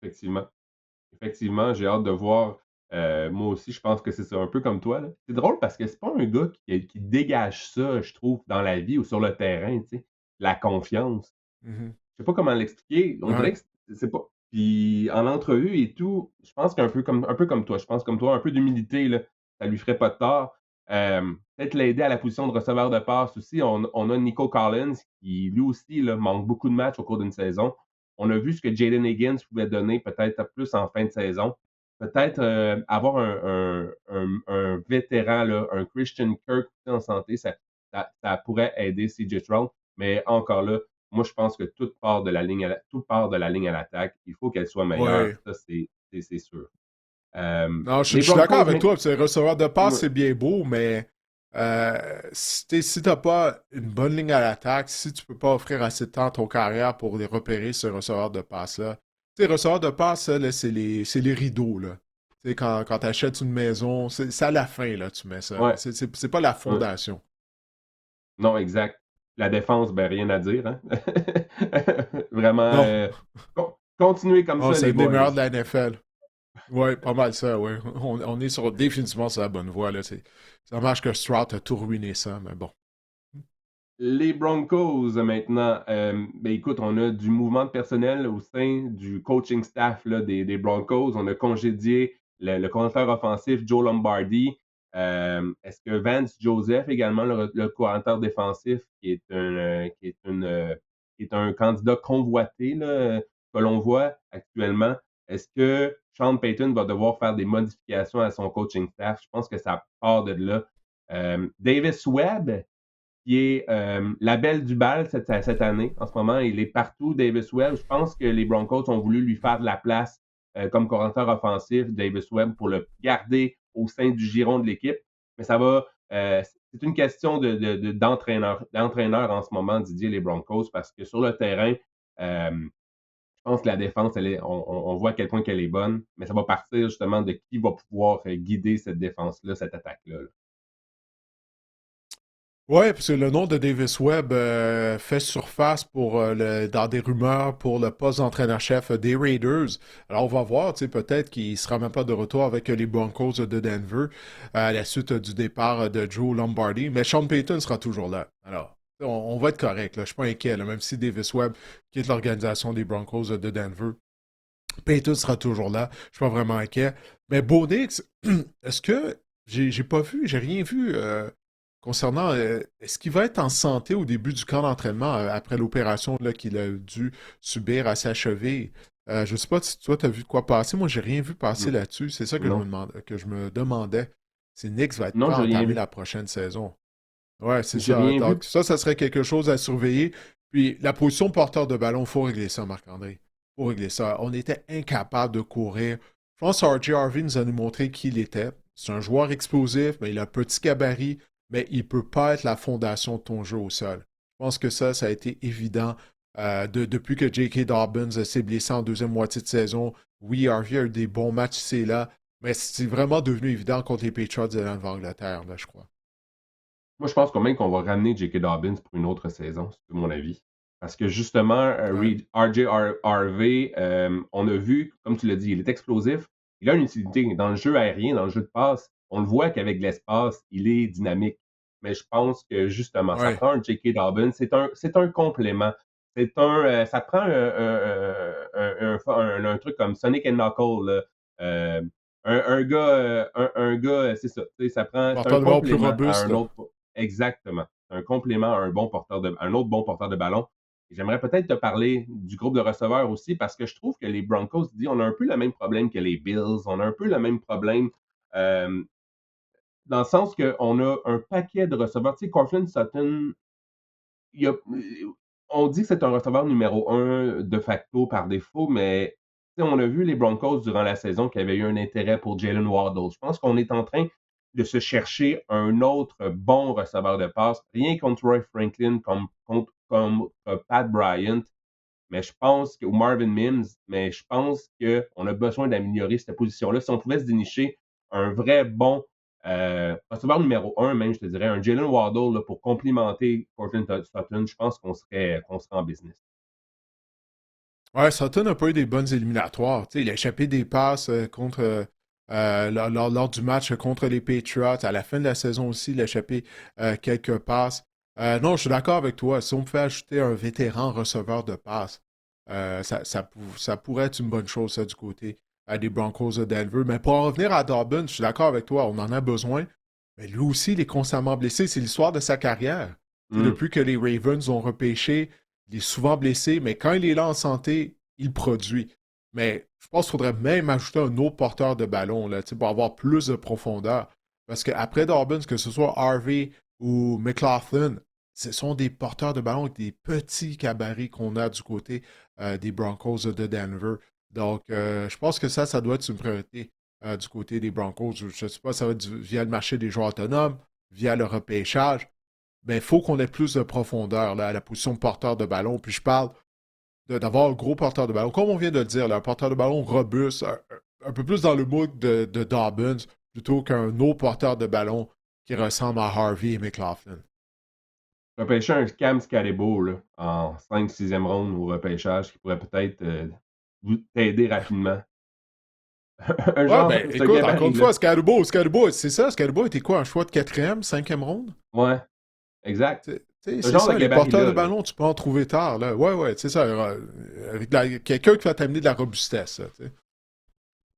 Effectivement. Effectivement, j'ai hâte de voir. Moi aussi, je pense que c'est ça, un peu comme toi, là. C'est drôle parce que c'est pas un gars qui dégage ça, je trouve, dans la vie ou sur le terrain, tu sais, la confiance. Mhm. Je sais pas comment l'expliquer. On Ouais. dirait que c'est pas. Puis en entrevue et tout, je pense un peu comme toi. Je pense comme toi, un peu d'humilité, là, ça lui ferait pas de tort. Peut-être l'aider à la position de receveur de passe aussi. On a Nico Collins qui, lui aussi, là, manque beaucoup de matchs au cours d'une saison. On a vu ce que Jaden Higgins pouvait donner peut-être plus en fin de saison. Peut-être avoir un vétéran, là, un Christian Kirk aussi en santé, ça pourrait aider CJ Stroud. Mais encore là, moi, je pense que tout part de la ligne à l'attaque. Il faut qu'elle soit meilleure. Ouais. Ça, c'est sûr. Non, je Les suis d'accord Broncos, avec mais. toi. C'est receveur de passe, Ouais, c'est bien beau, mais si t'as pas une bonne ligne à l'attaque, si tu peux pas offrir assez de temps à ton carrière pour les repérer, ce receveur de passe-là. Tu sais, receveur de passe, ça, là, c'est les rideaux, là. Tu sais, quand tu achètes une maison, c'est à la fin, là, tu mets ça. ouais, C'est pas la ouais. fondation. Non, exact. La défense, ben rien à dire, hein? Vraiment, Non. continuez comme Oh, ça, c'est les une des boys. meilleures de la NFL. Ouais, pas mal ça, ouais. On est définitivement sur la bonne voie, là. C'est dommage que Stroud a tout ruiné ça, mais bon. Les Broncos, maintenant, ben écoute, on a du mouvement de personnel au sein du coaching staff là, des Broncos. On a congédié le coordinateur offensif Joe Lombardi. Est-ce que Vance Joseph, également le coordinateur défensif, qui est un candidat convoité là, que l'on voit actuellement, est-ce que Sean Payton va devoir faire des modifications à son coaching staff? Je pense que ça part de là. Davis Webb, qui est la belle du bal cette année. En ce moment, il est partout, Davis Webb. Je pense que les Broncos ont voulu lui faire de la place comme coordinateur offensif, Davis Webb, pour le garder au sein du giron de l'équipe. Mais ça va. C'est une question d'entraîneur en ce moment, Didier, les Broncos, parce que sur le terrain, je pense que la défense, on voit à quel point qu'elle est bonne, mais ça va partir justement de qui va pouvoir guider cette défense-là, cette attaque-là. Là. Ouais, parce que le nom de Davis Webb fait surface dans des rumeurs pour le poste d'entraîneur-chef des Raiders. Alors, on va voir, tu sais, peut-être qu'il ne sera même pas de retour avec les Broncos de Denver à la suite du départ de Joe Lombardi. Mais Sean Payton sera toujours là. Alors, On va être correct, là. Je suis pas inquiet, là, même si Davis Webb quitte l'organisation des Broncos de Denver. Peyton sera toujours là. Je suis pas vraiment inquiet. Mais Bo Nix, est-ce que j'ai pas vu, j'ai rien vu concernant est-ce qu'il va être en santé au début du camp d'entraînement après l'opération là, qu'il a dû subir à sa cheville? Je sais pas si toi tu as vu de quoi passer. Moi, j'ai rien vu passer Mm. là-dessus. C'est ça Non. que je me demandais. Si Nix va être Non, prêt à j'ai rien entamer vu. la prochaine saison. Ouais, c'est J'ai ça. rien Donc, vu. ça serait quelque chose à surveiller. Puis, la position porteur de ballon, il faut régler ça, Marc-André. Il faut régler ça. On était incapable de courir. Je pense que R.J. Harvey nous a montré qui il était. C'est un joueur explosif, mais il a un petit gabarit, mais il ne peut pas être la fondation de ton jeu au sol. Je pense que ça a été évident depuis que J.K. Dobbins s'est blessé en deuxième moitié de saison. Oui, Harvey a eu des bons matchs, c'est là, mais c'est vraiment devenu évident contre les Patriots de l'Angleterre, là, je crois. Moi, je pense quand même qu'on va ramener J.K. Dobbins pour une autre saison, c'est mon avis. Parce que justement, Ouais. RJ Harvey, on a vu, comme tu l'as dit, il est explosif. Il a une utilité dans le jeu aérien, dans le jeu de passe. On le voit qu'avec l'espace, il est dynamique. Mais je pense que justement, ça Ouais. prend un J.K. Dobbins. C'est un complément. Ça prend un truc comme Sonic and Knuckle, là. Euh, un gars, c'est ça. Tu sais, c'est un Porteur de ballon plus complément à robuste, un là. autre. Exactement. C'est un complément à un autre bon porteur de ballon. Et j'aimerais peut-être te parler du groupe de receveurs aussi, parce que je trouve que les Broncos, on a un peu le même problème que les Bills. On a un peu le même problème euh, dans le sens qu'on a un paquet de receveurs. Tu sais, Courtland Sutton, il y a- on dit que c'est un receveur numéro un de facto par défaut, mais on a vu les Broncos durant la saison qui avaient eu un intérêt pour Jalen Waddle. Je pense qu'on est en train de se chercher un autre bon receveur de passe, rien contre Roy Franklin, comme Pat Bryant, mais je pense que, ou Marvin Mims, mais je pense qu'on a besoin d'améliorer cette position-là. Si on pouvait se dénicher un vrai bon receveur numéro un, même, je te dirais, un Jalen Waddle là, pour complimenter Courtland Sutton, je pense qu'on serait en business. Ouais, Sutton n'a pas eu des bonnes éliminatoires. Tu sais, il a échappé des passes contre lors du match contre les Patriots. À la fin de la saison aussi, il a échappé quelques passes. Non, je suis d'accord avec toi. Si on pouvait ajouter un vétéran receveur de passes, ça pourrait être une bonne chose, ça, du côté des Broncos de Denver. Mais pour en revenir à Dobbin, je suis d'accord avec toi, on en a besoin. Mais lui aussi, il est constamment blessé. C'est l'histoire de sa carrière. C'est Mm. depuis que les Ravens ont repêché, il est souvent blessé, mais quand il est là en santé, il produit. Mais je pense qu'il faudrait même ajouter un autre porteur de ballon là, pour avoir plus de profondeur. Parce qu'après Dobbins, que ce soit Harvey ou McLaughlin, ce sont des porteurs de ballon avec des petits gabarits qu'on a du côté des Broncos de Denver. Donc, je pense que ça doit être une priorité du côté des Broncos. Je ne sais pas, ça va être via le marché des joueurs autonomes, via le repêchage. Mais il faut qu'on ait plus de profondeur là, à la position de porteur de ballon. Puis je parle d'avoir un gros porteur de ballon. Comme on vient de le dire, là, un porteur de ballon robuste, un peu plus dans le mood de Dobbins, plutôt qu'un autre porteur de ballon qui ressemble à Harvey et McLaughlin. Repêcher un Cam Scalebo là, en 5-6e ronde au repêchage qui pourrait peut-être t'aider rapidement. Un Ouais, genre, ben ce écoute, encore une gabarit-là. fois, c'est ça, Scalabo était quoi, un choix de quatrième, cinquième ronde? Ouais, exact. Ce C'est genre de ça, les porteurs de gabarit-là. Là. ballon, tu peux en trouver tard, là. Ouais, ouais, c'est ça. Avec quelqu'un qui va t'amener de la robustesse, là, t'sais.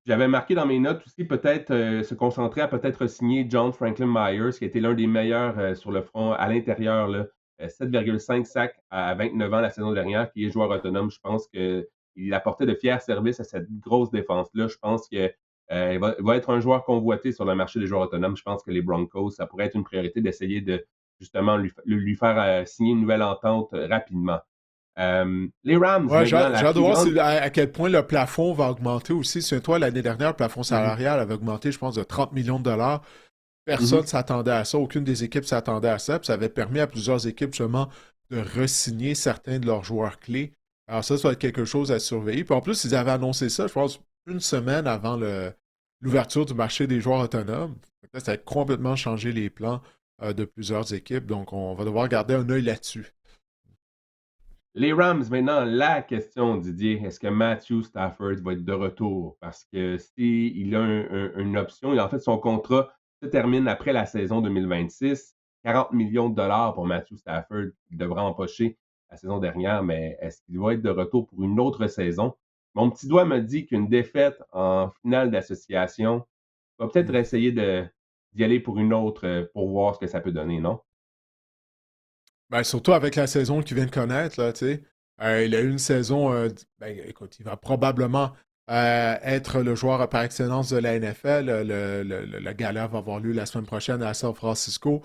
J'avais marqué dans mes notes aussi peut-être se concentrer à peut-être signer John Franklin Myers, qui a été l'un des meilleurs sur le front à l'intérieur. Là. 7,5 sacs à 29 ans la saison dernière, qui est joueur autonome. Je pense qu'il apportait de fiers services à cette grosse défense-là. Je pense qu'il va être un joueur convoité sur le marché des joueurs autonomes. Je pense que les Broncos, ça pourrait être une priorité d'essayer de justement lui faire signer une nouvelle entente rapidement. Les Rams, Ouais, maintenant, la j'ai hâte de plus voir grande. à quel point le plafond va augmenter aussi. C'est toi, l'année dernière, le plafond Mhm, salarial avait augmenté, je pense, de 30 millions de dollars. Personne mhm. ne s'attendait à ça. Aucune des équipes s'attendait à ça. Puis ça avait permis à plusieurs équipes, justement, de re-signer certains de leurs joueurs clés. Alors ça va être quelque chose à surveiller. Puis en plus, ils avaient annoncé ça, je pense, une semaine avant l'ouverture du marché des joueurs autonomes. Fait que là, ça a complètement changé les plans de plusieurs équipes. Donc, on va devoir garder un œil là-dessus. Les Rams, maintenant, la question, Didier, est-ce que Matthew Stafford va être de retour? Parce que s'il a une option, en fait, son contrat se termine après la saison 2026. 40 millions de dollars pour Matthew Stafford, qu'il devrait empocher la saison dernière, mais est-ce qu'il va être de retour pour une autre saison? Mon petit doigt me dit qu'une défaite en finale d'association va peut-être Mm. essayer d'y aller pour une autre pour voir ce que ça peut donner, non? Ben, surtout avec la saison qu'il vient de connaître, là, tu sais. Il a eu une saison, ben, écoute, il va probablement être le joueur par excellence de la NFL. Le gala va avoir lieu la semaine prochaine à San Francisco.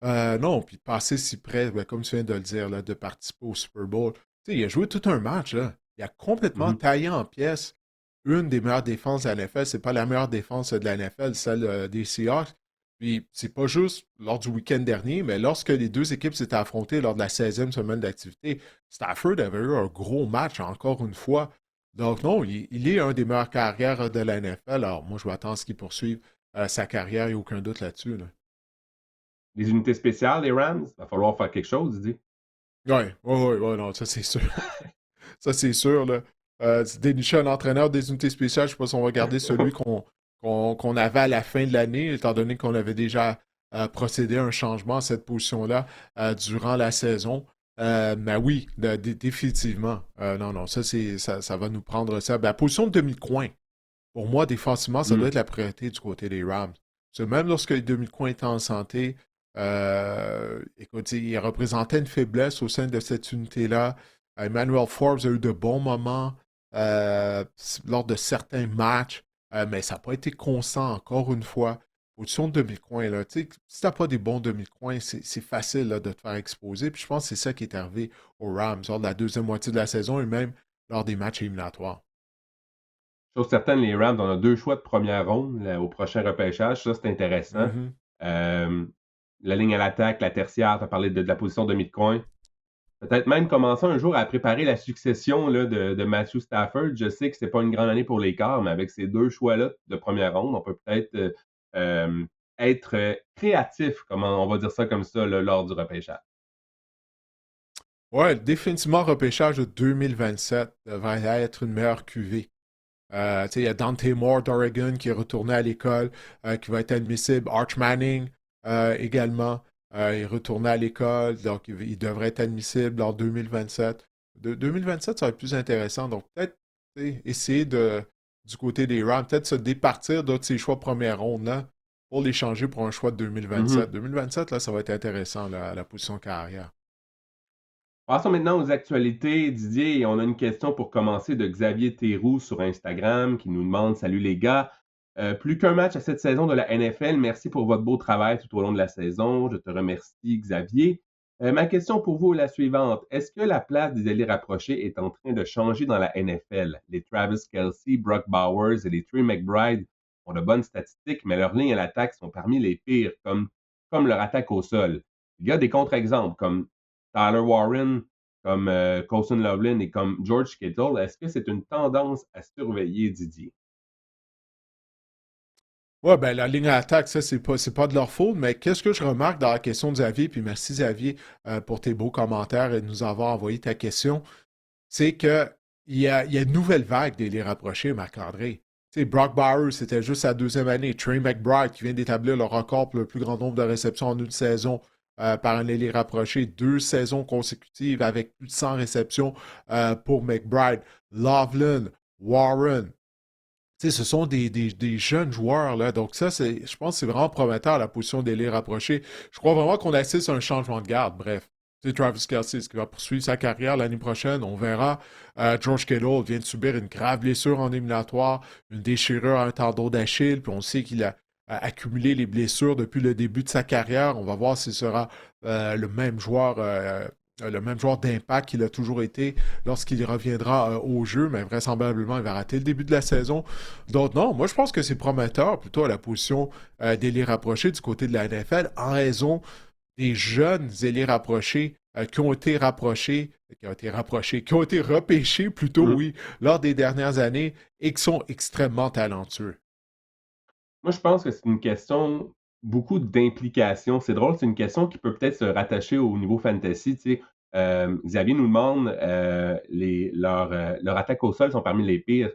Non, puis de passer si près, ben, comme tu viens de le dire, là, de participer au Super Bowl. Tu sais, il a joué tout un match, là. Il a complètement Mhm. taillé en pièces une des meilleures défenses de la NFL. C'est pas la meilleure défense de la NFL, celle des Seahawks. Puis c'est pas juste lors du week-end dernier, mais lorsque les deux équipes s'étaient affrontées lors de la 16e semaine d'activité, Stafford avait eu un gros match encore une fois. Donc non, il est un des meilleurs carrières de la NFL. Alors moi, je m'attends à ce qu'il poursuive sa carrière, il n'y a aucun doute là-dessus. Là. Les unités spéciales, les Rams, il va falloir faire quelque chose, Didier. Ouais, ouais, ouais, non, ça c'est sûr. Ça c'est sûr, là. Dénicher un entraîneur des unités spéciales, je ne sais pas si on va garder celui qu'on avait à la fin de l'année, étant donné qu'on avait déjà procédé à un changement à cette position-là durant la saison. Mais oui, définitivement. Non, non, ça va nous prendre ça. Ben, la position de demi-coin, pour moi, défensivement, ça doit Hmm. être la priorité du côté des Rams. Parce que même lorsque les demi-coins étaient en santé, écoute, il représentait une faiblesse au sein de cette unité-là. Emmanuel Forbes a eu de bons moments lors de certains matchs, mais ça n'a pas été constant encore une fois. Position de demi-coin, là, tu sais, si tu n'as pas des bons demi-coins, c'est facile là, de te faire exposer. Puis je pense que c'est ça qui est arrivé aux Rams lors de la deuxième moitié de la saison et même lors des matchs éliminatoires. Chose certaine, les Rams, on a 2 choix de première ronde là, au prochain repêchage. Ça, c'est intéressant. Mhm. Euh, la ligne à l'attaque, la tertiaire, tu as parlé de la position de mid-coin. Peut-être même commencer un jour à préparer la succession là, de Matthew Stafford. Je sais que c'est pas une grande année pour les quarts, mais avec ces 2 choix-là de première ronde, on peut peut-être euh, être créatif, comment on va dire ça comme ça, là, lors du repêchage. Ouais, définitivement, repêchage de 2027 devrait être une meilleure QV. Tu sais, il y a Dante Moore d'Oregon qui est retourné à l'école, qui va être admissible. Arch Manning également est retourné à l'école, donc il devrait être admissible en 2027. 2027, ça va être plus intéressant. Donc peut-être tu sais, essayer du côté des Rams, peut-être se départir de ces choix de première ronde là, pour les changer pour un choix de 2027. Mhm. 2027, là, ça va être intéressant là, à la position carrière. Passons maintenant aux actualités, Didier. Et on a une question pour commencer de Xavier Théroux sur Instagram qui nous demande: Salut les gars, plus qu'un match à cette saison de la NFL. Merci pour votre beau travail tout au long de la saison. Je te remercie, Xavier. Ma question pour vous est la suivante: est-ce que la place des alliés rapprochés est en train de changer dans la NFL? Les Travis Kelce, Brock Bowers et les Trey McBride ont de bonnes statistiques, mais leurs lignes à l'attaque sont parmi les pires, comme leur attaque au sol. Il y a des contre-exemples comme Tyler Warren, comme Colson Loveland et comme George Kittle. Est-ce que c'est une tendance à surveiller, Didier? Ouais, ben la ligne à attaque, ça, c'est pas de leur faute, mais qu'est-ce que je remarque dans la question de Xavier, puis merci Xavier pour tes beaux commentaires et de nous avoir envoyé ta question, c'est que il y a une nouvelle vague des les rapprochés, Marc-André. Tu sais, Brock Bowers, c'était juste sa deuxième année. Trey McBride, qui vient d'établir le record pour le plus grand nombre de réceptions en une saison par un ailier rapproché. Deux saisons consécutives avec plus de 100 réceptions pour McBride. Loveland, Warren, tu sais, ce sont des jeunes joueurs, là. Donc, ça, je pense que c'est vraiment prometteur, la position d'ailier rapproché. Je crois vraiment qu'on assiste à un changement de garde. Bref, tu sais, Travis Kelce, est-ce qu'il va poursuivre sa carrière l'année prochaine? On verra. George Kittle vient de subir une grave blessure en éliminatoire, une déchirure à un tendon d'Achille, puis on sait qu'il a accumulé les blessures depuis le début de sa carrière. On va voir s'il sera le même joueur d'impact qu'il a toujours été lorsqu'il reviendra au jeu, mais vraisemblablement, il va rater le début de la saison. Donc non, moi je pense que c'est prometteur plutôt à la position d'ailier rapproché du côté de la NFL en raison des jeunes ailiers rapprochés qui ont été repêchés plutôt, Mhm. oui, lors des dernières années et qui sont extrêmement talentueux. Moi, je pense que c'est une question beaucoup d'implication. C'est drôle, c'est une question qui peut peut-être se rattacher au niveau fantasy. Tu sais. Xavier nous demande leur attaque au sol sont parmi les pires.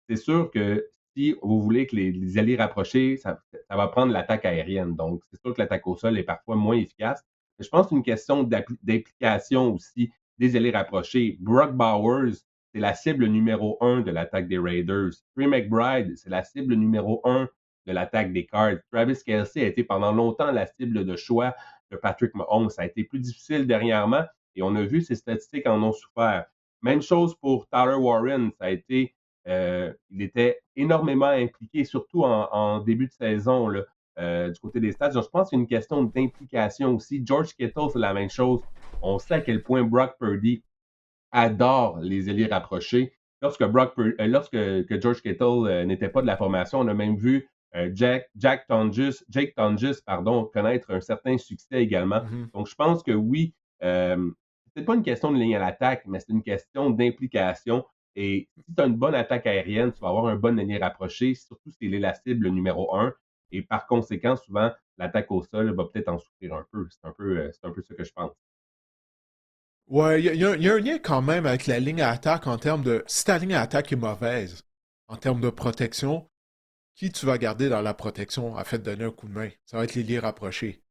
C'est sûr que si vous voulez que les alliés rapprochés, ça va prendre l'attaque aérienne. Donc, c'est sûr que l'attaque au sol est parfois moins efficace. Mais je pense que c'est une question d'implication aussi des alliés rapprochés. Brock Bowers, c'est la cible numéro 1 de l'attaque des Raiders. Trey McBride, c'est la cible numéro 1 de l'attaque des Cards. Travis Kelce a été pendant longtemps la cible de choix de Patrick Mahomes. Ça a été plus difficile dernièrement et on a vu ses statistiques en ont souffert. Même chose pour Tyler Warren. Ça a été, il était énormément impliqué, surtout en début de saison là, du côté des stats. Donc, je pense que c'est une question d'implication aussi. George Kittle, c'est la même chose. On sait à quel point Brock Purdy adore les ailiers rapprochés. Lorsque George Kittle n'était pas de la formation, on a même vu Jake Tonges, connaître un certain succès également. Mhm. Donc, je pense que oui, c'est pas une question de ligne à l'attaque, mais c'est une question d'implication. Et si tu as une bonne attaque aérienne, tu vas avoir un bon ailier rapproché, surtout s'il est la cible numéro 1. Et par conséquent, souvent, l'attaque au sol va peut-être en souffrir un peu. C'est un peu ce que je pense. Ouais, il y a un lien quand même avec la ligne à attaque en termes de. Si ta ligne à attaque est mauvaise, en termes de protection, qui tu vas garder dans la protection afin de donner un coup de main? Ça va être l'ailier rapproché.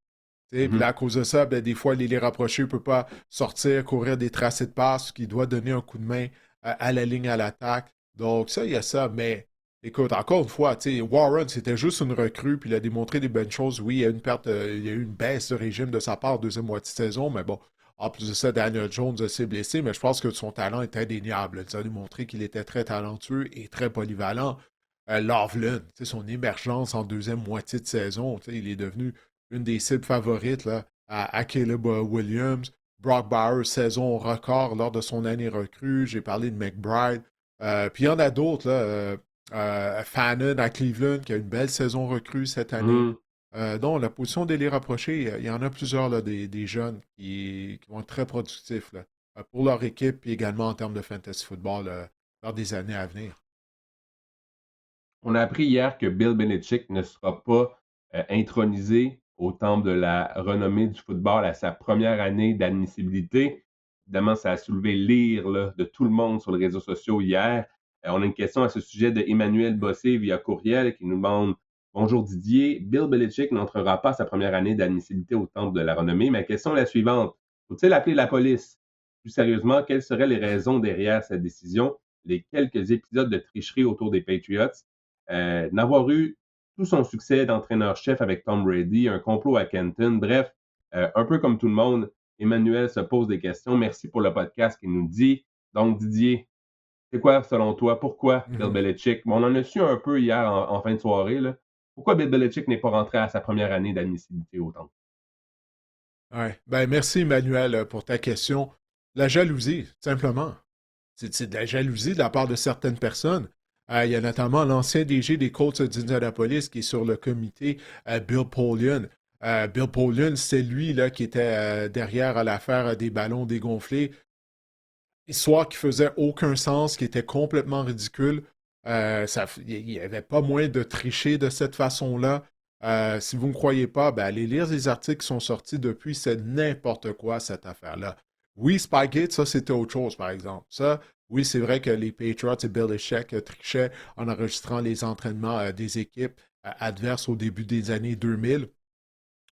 Puis là, Mhm. à cause de ça, ben, des fois, l'ailier rapproché ne peut pas sortir, courir des tracés de passe, qui doit donner un coup de main à la ligne à l'attaque. Donc, ça, il y a ça. Mais écoute, encore une fois, Warren, c'était juste une recrue, puis il a démontré des bonnes choses. Oui, il y a eu une perte, il y a eu une baisse de régime de sa part en deuxième moitié de saison, mais bon, en plus de ça, Daniel Jones s'est blessé, mais je pense que son talent est indéniable. Il a démontré qu'il était très talentueux et très polyvalent. Loveland, son émergence en deuxième moitié de saison, il est devenu une des cibles favorites là, à Caleb Williams. Brock Bowers, saison record lors de son année recrue. J'ai parlé de McBride. Puis il y en a d'autres, là. Fannin à Cleveland, qui a une belle saison recrue cette année. Mhm. Donc, la position d'ailier rapproché, il y en a plusieurs là, des jeunes qui vont être très productifs là, pour leur équipe et également en termes de fantasy football lors des années à venir. On a appris hier que Bill Belichick ne sera pas intronisé au temple de la renommée du football à sa première année d'admissibilité. Évidemment, ça a soulevé l'ire là, de tout le monde sur les réseaux sociaux hier. On a une question à ce sujet de Emmanuel Bossé via courriel qui nous demande Bonjour Didier, Bill Belichick n'entrera pas à sa première année d'admissibilité au temple de la renommée. Ma question est la suivante. Faut-il appeler la police? Plus sérieusement, quelles seraient les raisons derrière cette décision? Les quelques épisodes de tricherie autour des Patriots n'avoir eu tout son succès d'entraîneur-chef avec Tom Brady, un complot à Kenton. Bref, un peu comme tout le monde, Emmanuel se pose des questions. Merci pour le podcast qu'il nous dit. Donc, Didier, c'est quoi, selon toi, pourquoi Bill Mhm. Belichick? Bon, on en a su un peu hier en fin de soirée. Là. Pourquoi Bill Belichick n'est pas rentré à sa première année d'admissibilité au temple? Ouais. Ben, merci, Emmanuel, pour ta question. La jalousie, simplement. C'est de la jalousie de la part de certaines personnes. Il y a notamment l'ancien DG des Colts d'Indianapolis qui est sur le comité, Bill Polian. Bill Polian, c'est lui là, qui était derrière à l'affaire des ballons dégonflés. Histoire qui faisait aucun sens, qui était complètement ridicule. Il n'y avait pas moyen de tricher de cette façon-là. Si vous ne me croyez pas, ben, allez lire les articles qui sont sortis depuis. C'est n'importe quoi, cette affaire-là. Oui, Spygate, ça, c'était autre chose, par exemple. Ça, oui, c'est vrai que les Patriots et Belichick trichaient en enregistrant les entraînements des équipes adverses au début des années 2000.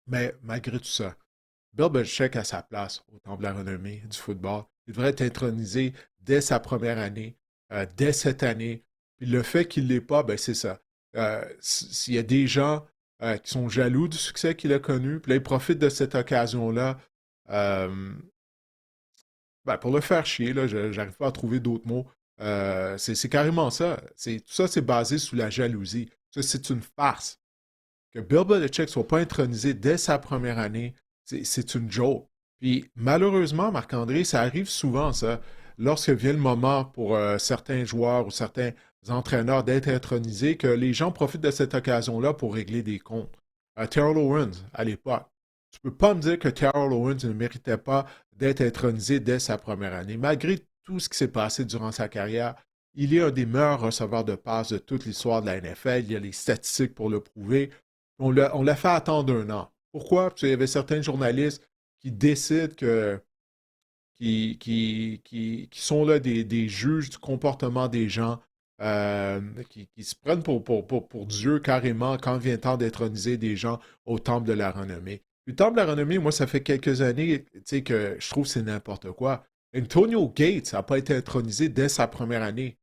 Mais malgré tout ça, Bill Belichick a sa place au temple de la renommée du football. Il devrait être intronisé dès sa première année, dès cette année. Puis le fait qu'il ne l'est pas, ben c'est ça. S'il y a des gens qui sont jaloux du succès qu'il a connu, puis là, ils profitent de cette occasion-là euh, ben, pour le faire chier, là, j'arrive pas à trouver d'autres mots. C'est carrément ça. Tout ça, c'est basé sous la jalousie. Ça, c'est une farce. Que Bill Belichick ne soit pas intronisé dès sa première année, c'est une joke. Puis malheureusement, Marc-André, ça arrive souvent, ça, lorsque vient le moment pour certains joueurs ou certains entraîneurs d'être intronisés, que les gens profitent de cette occasion-là pour régler des comptes. Terrell Owens, à l'époque, tu peux pas me dire que Terrell Owens ne méritait pas d'être intronisé dès sa première année. Malgré tout ce qui s'est passé durant sa carrière, il est un des meilleurs receveurs de passes de toute l'histoire de la NFL. Il y a les statistiques pour le prouver. On l'a fait attendre un an. Pourquoi? Parce qu'il y avait certains journalistes qui décident qui sont là des juges du comportement des gens. qui se prennent pour Dieu carrément quand vient le temps d'introniser des gens au Temple de la Renommée. Le Temple de la Renommée, moi, ça fait quelques années que je trouve que c'est n'importe quoi. Antonio Gates n'a pas été intronisé dès sa première année.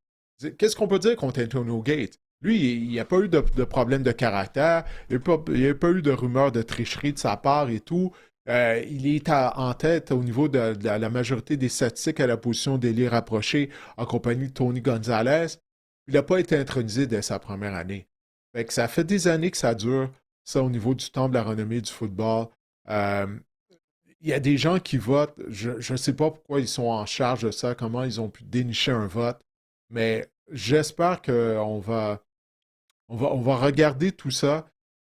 Qu'est-ce qu'on peut dire contre Antonio Gates? Lui, il n'y a pas eu de problème de caractère, il n'y a pas eu de rumeurs de tricherie de sa part et tout. Il est en tête au niveau de la majorité des statistiques à la position d'ailier rapproché en compagnie de Tony Gonzalez. Il n'a pas été intronisé dès sa première année. Fait que ça fait des années que ça dure, ça, au niveau du temple de la renommée du football. Euh, il y a des gens qui votent. Je ne sais pas pourquoi ils sont en charge de ça, comment ils ont pu dénicher un vote, mais j'espère qu'on va regarder tout ça,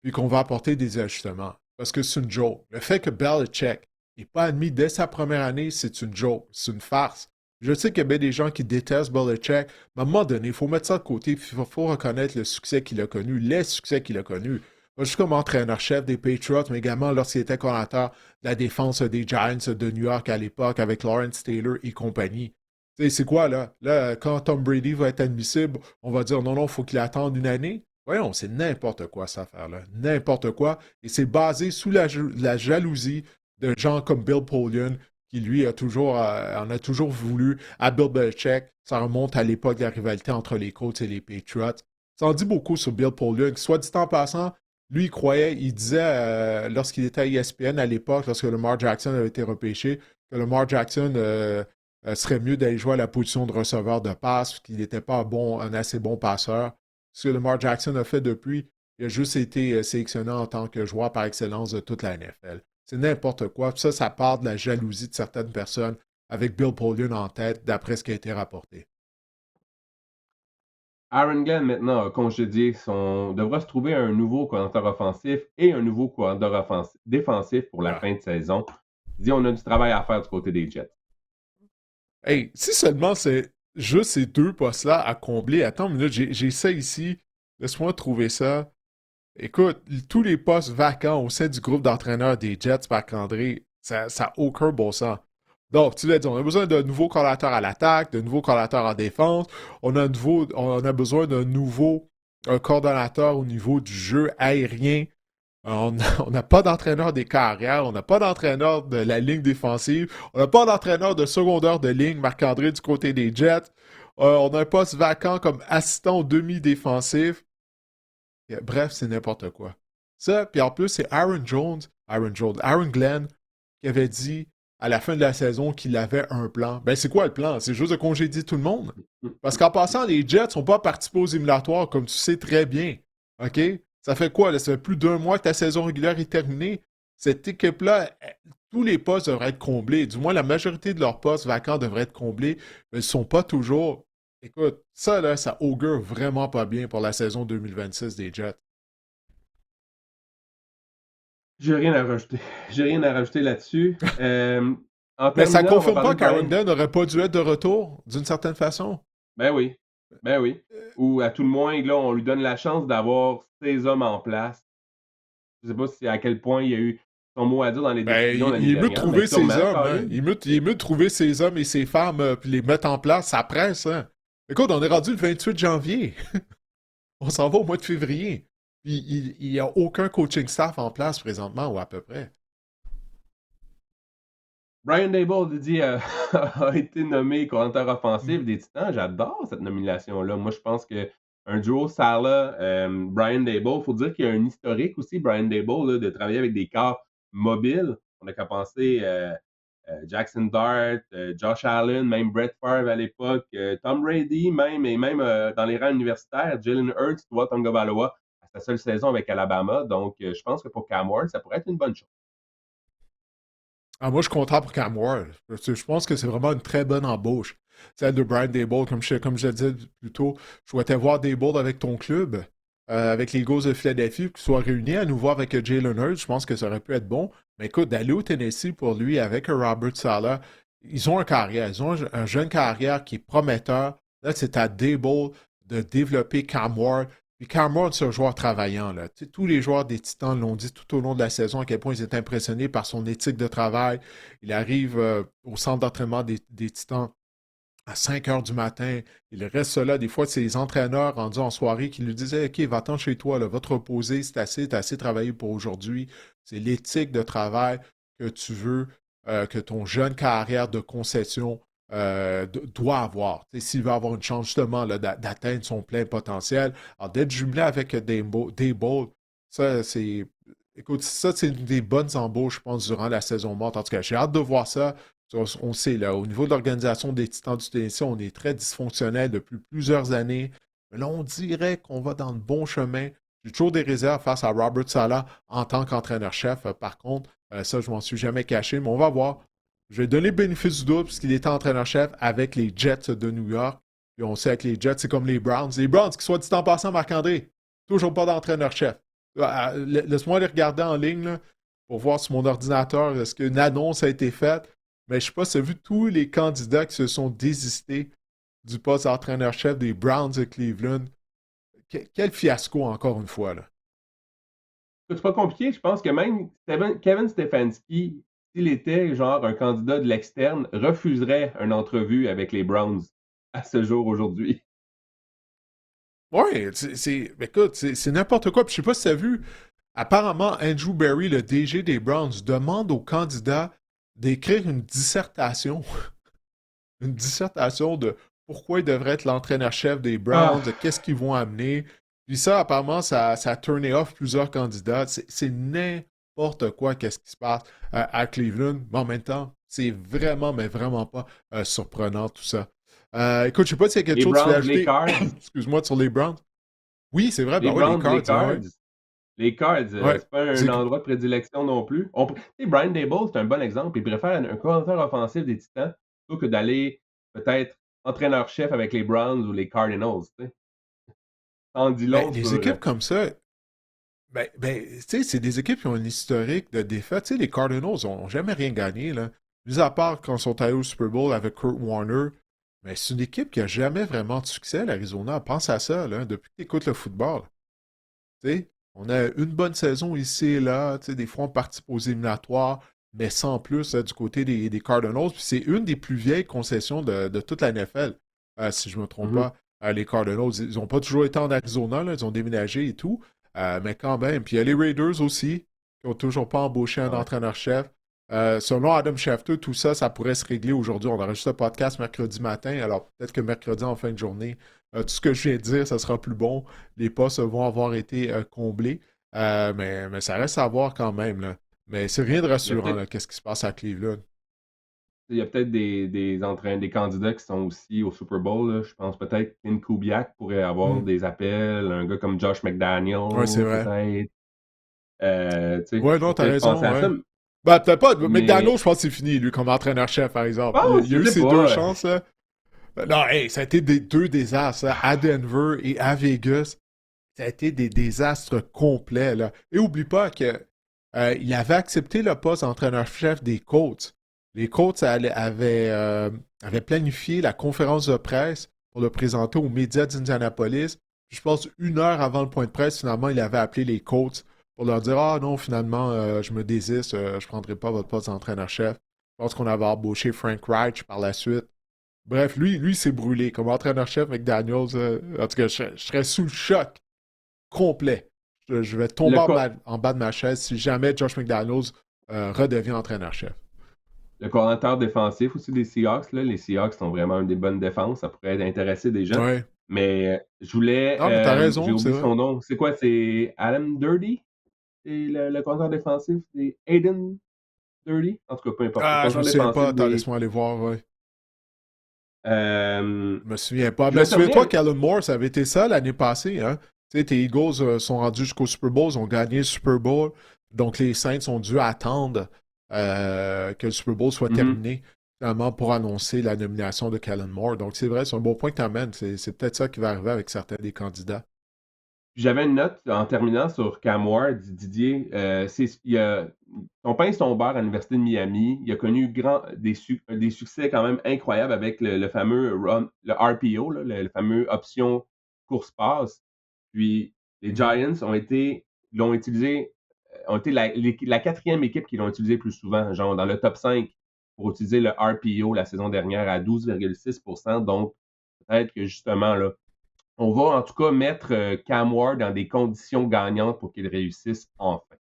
puis qu'on va apporter des ajustements. Parce que c'est une joke. Le fait que Belichick n'est pas admis dès sa première année, c'est une joke, c'est une farce. Je sais qu'il y a bien des gens qui détestent Belichick, mais à un moment donné, il faut mettre ça de côté, il faut reconnaître le succès qu'il a connu, les succès qu'il a connus. Pas juste comme entraîneur-chef des Patriots, mais également lorsqu'il était coordinateur de la défense des Giants de New York à l'époque avec Lawrence Taylor et compagnie. Tu sais, c'est quoi là? Là, quand Tom Brady va être admissible, on va dire non, non, il faut qu'il attende une année. Voyons, c'est n'importe quoi cette affaire-là. N'importe quoi. Et c'est basé sous la jalousie de gens comme Bill Polian, qui lui en a toujours voulu à Bill Belichick. Ça remonte à l'époque de la rivalité entre les Colts et les Patriots. Ça en dit beaucoup sur Bill Polian. Soit dit en passant, lui, il croyait, il disait, lorsqu'il était à ESPN à l'époque, lorsque Lamar Jackson avait été repêché, que Lamar Jackson serait mieux d'aller jouer à la position de receveur de passe, qu'il n'était pas un assez bon passeur. Ce que Lamar Jackson a fait depuis, il a juste été sélectionné en tant que joueur par excellence de toute la NFL. C'est n'importe quoi. Puis ça part de la jalousie de certaines personnes avec Bill Polian en tête, d'après ce qui a été rapporté. Aaron Glenn, maintenant, a congédié devra se trouver un nouveau coordinateur offensif et un nouveau coordinateur défensif pour la Ah. fin de saison. Il dit on a du travail à faire du côté des Jets. Hey, si seulement c'est juste ces deux postes-là à combler. Attends une minute, j'ai ça ici. Laisse-moi trouver ça. Écoute, tous les postes vacants au sein du groupe d'entraîneurs des Jets, Marc-André, ça n'a aucun bon sens. Donc, tu l'as dit, on a besoin d'un nouveau collateur à l'attaque, de nouveaux collateurs en défense. On a besoin d'un nouveau coordonnateur au niveau du jeu aérien. On n'a pas d'entraîneur des carrières, on n'a pas d'entraîneur de la ligne défensive, on n'a pas d'entraîneur de secondaire de ligne, Marc-André du côté des Jets. On a un poste vacant comme assistant au demi-défensif. Bref, c'est n'importe quoi. Ça, puis en plus, c'est Aaron Glenn, qui avait dit à la fin de la saison qu'il avait un plan. Ben, c'est quoi le plan? C'est juste de congédier tout le monde. Parce qu'en passant, les Jets sont pas participés aux éliminatoires, comme tu sais très bien. OK? Ça fait quoi? Là? Ça fait plus d'un mois que ta saison régulière est terminée. Cette équipe-là, tous les postes devraient être comblés. Du moins, la majorité de leurs postes vacants devraient être comblés, mais ils ne sont pas toujours. Écoute, ça, là, ça augure vraiment pas bien pour la saison 2026 des Jets. J'ai rien à rajouter. J'ai rien à rajouter là-dessus. En Mais ça terminant, on va confirme parler pas de qu'Aaron Brian. Glenn n'aurait pas dû être de retour, d'une certaine façon. Ben oui. Ben oui. Ou à tout le moins, là, on lui donne la chance d'avoir ses hommes en place. Je sais pas si à quel point il y a eu son mot à dire dans les Ben, décisions l'année il est mieux de dernière, mais trouver ses sûrement, hommes, hein. Colin. Il est mieux de trouver ses hommes et ses femmes, puis les mettre en place, ça presse, hein. Écoute, on est rendu le 28 janvier. On s'en va au mois de février. Puis il n'y a aucun coaching staff en place présentement, ou à peu près. Brian Daboll, Didier, a été nommé coordinateur offensif Mm. des Titans. J'adore cette nomination-là. Moi, je pense qu'un duo Salah, Brian Daboll, il faut dire qu'il y a un historique aussi, Brian Daboll, là, de travailler avec des corps mobiles. On n'a qu'à penser Jackson Dart, Josh Allen, même Brett Favre à l'époque, Tom Brady, même, et même dans les rangs universitaires, Jalen Hurts, Tua Tagovailoa, à sa seule saison avec Alabama. Donc, je pense que pour Cam Ward, ça pourrait être une bonne chose. Ah, moi, je suis content pour Cam Ward. Je pense que c'est vraiment une très bonne embauche. Celle de Brian Daboll, comme je le disais plus tôt, je souhaitais voir Daboll avec ton club, avec les Eagles de Philadelphie, qu'ils soient réunis à nouveau avec Jalen Hurts. Je pense que ça aurait pu être bon. Mais écoute, d'aller au Tennessee pour lui avec un Robert Saleh, ils ont un carrière. Ils ont un jeune carrière qui est prometteur. Là, c'est à Daboll de développer Cam Ward. Puis Cam Ward, c'est un joueur travaillant. Là. Tu sais, tous les joueurs des Titans l'ont dit tout au long de la saison à quel point ils étaient impressionnés par son éthique de travail. Il arrive au centre d'entraînement des Titans à 5 heures du matin. Il reste là. Des fois, c'est les entraîneurs rendus en soirée qui lui disaient OK, va-t'en chez toi, là, va te reposer, t'as assez travaillé pour aujourd'hui. C'est l'éthique de travail que tu veux que ton jeune carrière de concession doit avoir. S'il veut avoir une chance justement là, d'atteindre son plein potentiel, alors d'être jumelé avec Daboll, ça, c'est. Écoute, ça, c'est une des bonnes embauches, je pense, durant la saison morte. En tout cas, j'ai hâte de voir ça. On sait, là, au niveau de l'organisation des Titans du Tennessee, on est très dysfonctionnel depuis plusieurs années. Mais là, on dirait qu'on va dans le bon chemin. J'ai toujours des réserves face à Robert Saleh en tant qu'entraîneur-chef. Par contre, ça, je m'en suis jamais caché, mais on va voir. Je vais donner le bénéfice du doute puisqu'il était entraîneur-chef avec les Jets de New York. Et on sait que les Jets, c'est comme les Browns. Les Browns, qui soit dit en passant, Marc-André, toujours pas d'entraîneur-chef. Laisse-moi aller regarder en ligne là, pour voir sur mon ordinateur est-ce qu'une annonce a été faite. Mais je sais pas si tu as vu tous les candidats qui se sont désistés du poste d'entraîneur-chef des Browns de Cleveland. Quel fiasco, encore une fois. Là. C'est pas compliqué. Je pense que même Kevin Stefanski, s'il était genre un candidat de l'externe, refuserait une entrevue avec les Browns à ce jour aujourd'hui. Oui, écoute, c'est n'importe quoi. Puis je sais pas si tu as vu, apparemment, Andrew Berry, le DG des Browns, demande aux candidats d'écrire une dissertation. Une dissertation de pourquoi il devrait être l'entraîneur-chef des Browns, de Ah, qu'est-ce qu'ils vont amener. Puis ça, apparemment, ça a turné off plusieurs candidats. C'est n'importe quoi, qu'est-ce qui se passe à Cleveland. Mais en même temps, c'est vraiment, mais vraiment pas surprenant tout ça. Écoute, je sais pas s'il y a quelque les chose que tu voulais Browns, les ajouter, Cards, excuse-moi, sur les Browns. Oui, c'est vrai, les ben oui, les Browns, les Cards, ouais, ouais. Cards, les Cards, Ouais. c'est pas un C'est- endroit de prédilection non plus. Tu sais, Brian Daboll, c'est un bon exemple. Il préfère un coordinateur offensif des Titans plutôt que d'aller peut-être entraîneur-chef avec les Browns ou les Cardinals. Tu sais. Ça en dit Ben, long sur. les équipes comme ça, tu sais, c'est des équipes qui ont un historique de défaite. Tu sais, les Cardinals n'ont jamais rien gagné, là. Mis à part quand ils sont allés au Super Bowl avec Kurt Warner. Mais c'est une équipe qui a jamais vraiment de succès, l'Arizona. Pense à ça, là, depuis que tu écoutes le football. Tu sais, on a une bonne saison ici et là. Tu sais, des fois, on participe aux éliminatoires, mais sans plus du côté des Cardinals. Puis c'est une des plus vieilles concessions de toute la NFL, si je ne me trompe Mhm. pas. Les Cardinals, ils n'ont pas toujours été en Arizona, là, ils ont déménagé et tout. Mais quand même. Puis il y a les Raiders aussi, qui n'ont toujours pas embauché un Ouais. entraîneur-chef. Selon Adam Schefter, tout ça, ça pourrait se régler aujourd'hui. On enregistre un podcast mercredi matin, alors peut-être que mercredi en fin de journée, tout ce que je viens de dire, ça sera plus bon. Les postes vont avoir été comblés. Mais ça reste à voir quand même. Là. Mais c'est rien de Il y a rassurant, peut-être là, qu'est-ce qui se passe à Cleveland. des candidats qui sont aussi au Super Bowl. Là. Je pense peut-être Ken Kubiak pourrait avoir Hmm. des appels, un gars comme Josh Ouais, c'est McDaniel, vrai. peut-être. Tu sais, Ouais, faut non, t'as peut-être penser raison, à ça. ouais. Ben, peut-être pas. Mais McDaniel, je pense que c'est fini, lui, comme entraîneur-chef, par je exemple. pense, Il a je eu sais ses deux pas. chances, là. Non, hey, ça a été des deux désastres, là, à Denver et à Vegas. Ça a été des désastres complets, là. Et oublie pas que il avait accepté le poste d'entraîneur-chef des Colts. Les Colts avaient planifié la conférence de presse pour le présenter aux médias d'Indianapolis. Je pense 1 heure avant le point de presse, finalement, il avait appelé les Colts pour leur dire ah non, finalement, je me désiste, je ne prendrai pas votre poste d'entraîneur-chef. Je pense qu'on avait embauché Frank Reich par la suite. Bref, lui s'est brûlé. Comme entraîneur-chef McDaniels, en tout cas, je serais sous le choc complet. Je vais tomber Le, co- en bas de ma chaise si jamais Josh McDaniels redevient entraîneur-chef. le coordinateur défensif aussi des Seahawks, là, les Seahawks sont vraiment une des bonnes défenses. Ça pourrait intéresser des gens. Ouais. Mais je voulais. Non, mais t'as J'ai raison, c'est oublié vrai. son nom. C'est quoi? C'est Adam Dirty? C'est le coordinateur défensif. C'est Aiden Dirty? En tout cas, peu importe. Le Ah, je me coordinateur souviens pas. défensif Attends, des. laisse-moi aller voir. Ouais. Euh, Je me souviens pas. je Mais vais terminer souviens-toi avec. qu'Alan Moore, ça avait été ça l'année passée. Hein? Tu sais, tes Eagles sont rendus jusqu'au Super Bowl, ils ont gagné le Super Bowl. Donc, les Saints ont dû attendre que le Super Bowl soit Mhm. terminé, finalement, pour annoncer la nomination de Kellen Moore. Donc, c'est vrai, c'est un bon point que tu amènes. C'est peut-être ça qui va arriver avec certains des candidats. J'avais une note en terminant sur Cam Ward, Didier. Son pain et son beurre à l'Université de Miami. Il a connu des succès quand même incroyables avec le fameux le RPO, là, le fameux option course-passe. Puis les Mhm. Giants l'ont utilisé, ont été la quatrième équipe qui l'ont utilisé plus souvent, genre dans le top 5. pour utiliser le RPO la saison dernière à 12,6%. Donc, peut-être que justement, là, on va en tout cas mettre Cam Ward dans des conditions gagnantes pour qu'il réussisse enfin.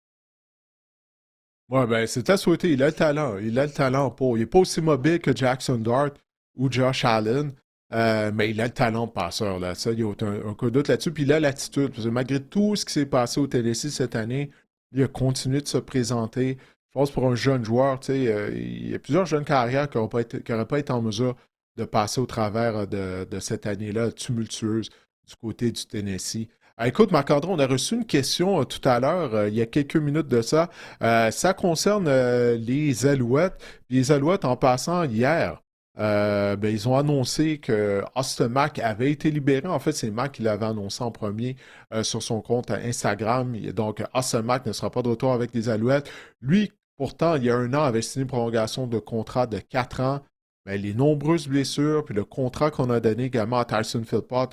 Ouais, ben, c'est à souhaiter. Il a le talent. Il a le talent pour. Il n'est pas aussi mobile que Jackson Dart ou Josh Allen, mais il a le talent de passeur, là. Ça, il n'y a aucun doute là-dessus. Puis il a l'attitude. Parce que malgré tout ce qui s'est passé au Tennessee cette année, il a continué de se présenter. Je pense pour un jeune joueur, tu sais, il y a plusieurs jeunes carrières qui n'auraient pas été en mesure de passer au travers de cette année-là tumultueuse du côté du Tennessee. Ah, écoute, Marc-André, on a reçu une question tout à l'heure, il y a quelques minutes de ça. Ça concerne les Alouettes. Puis les Alouettes, en passant hier, ben, ils ont annoncé que Austin Mack avait été libéré. En fait, c'est Mack qui l'avait annoncé en premier sur son compte Instagram. Donc, Austin Mack ne sera pas de retour avec les Alouettes. Lui, pourtant, il y a un an, avait signé une prolongation de contrat de 4 ans. Ben, les nombreuses blessures, puis le contrat qu'on a donné également à Tyson Philpott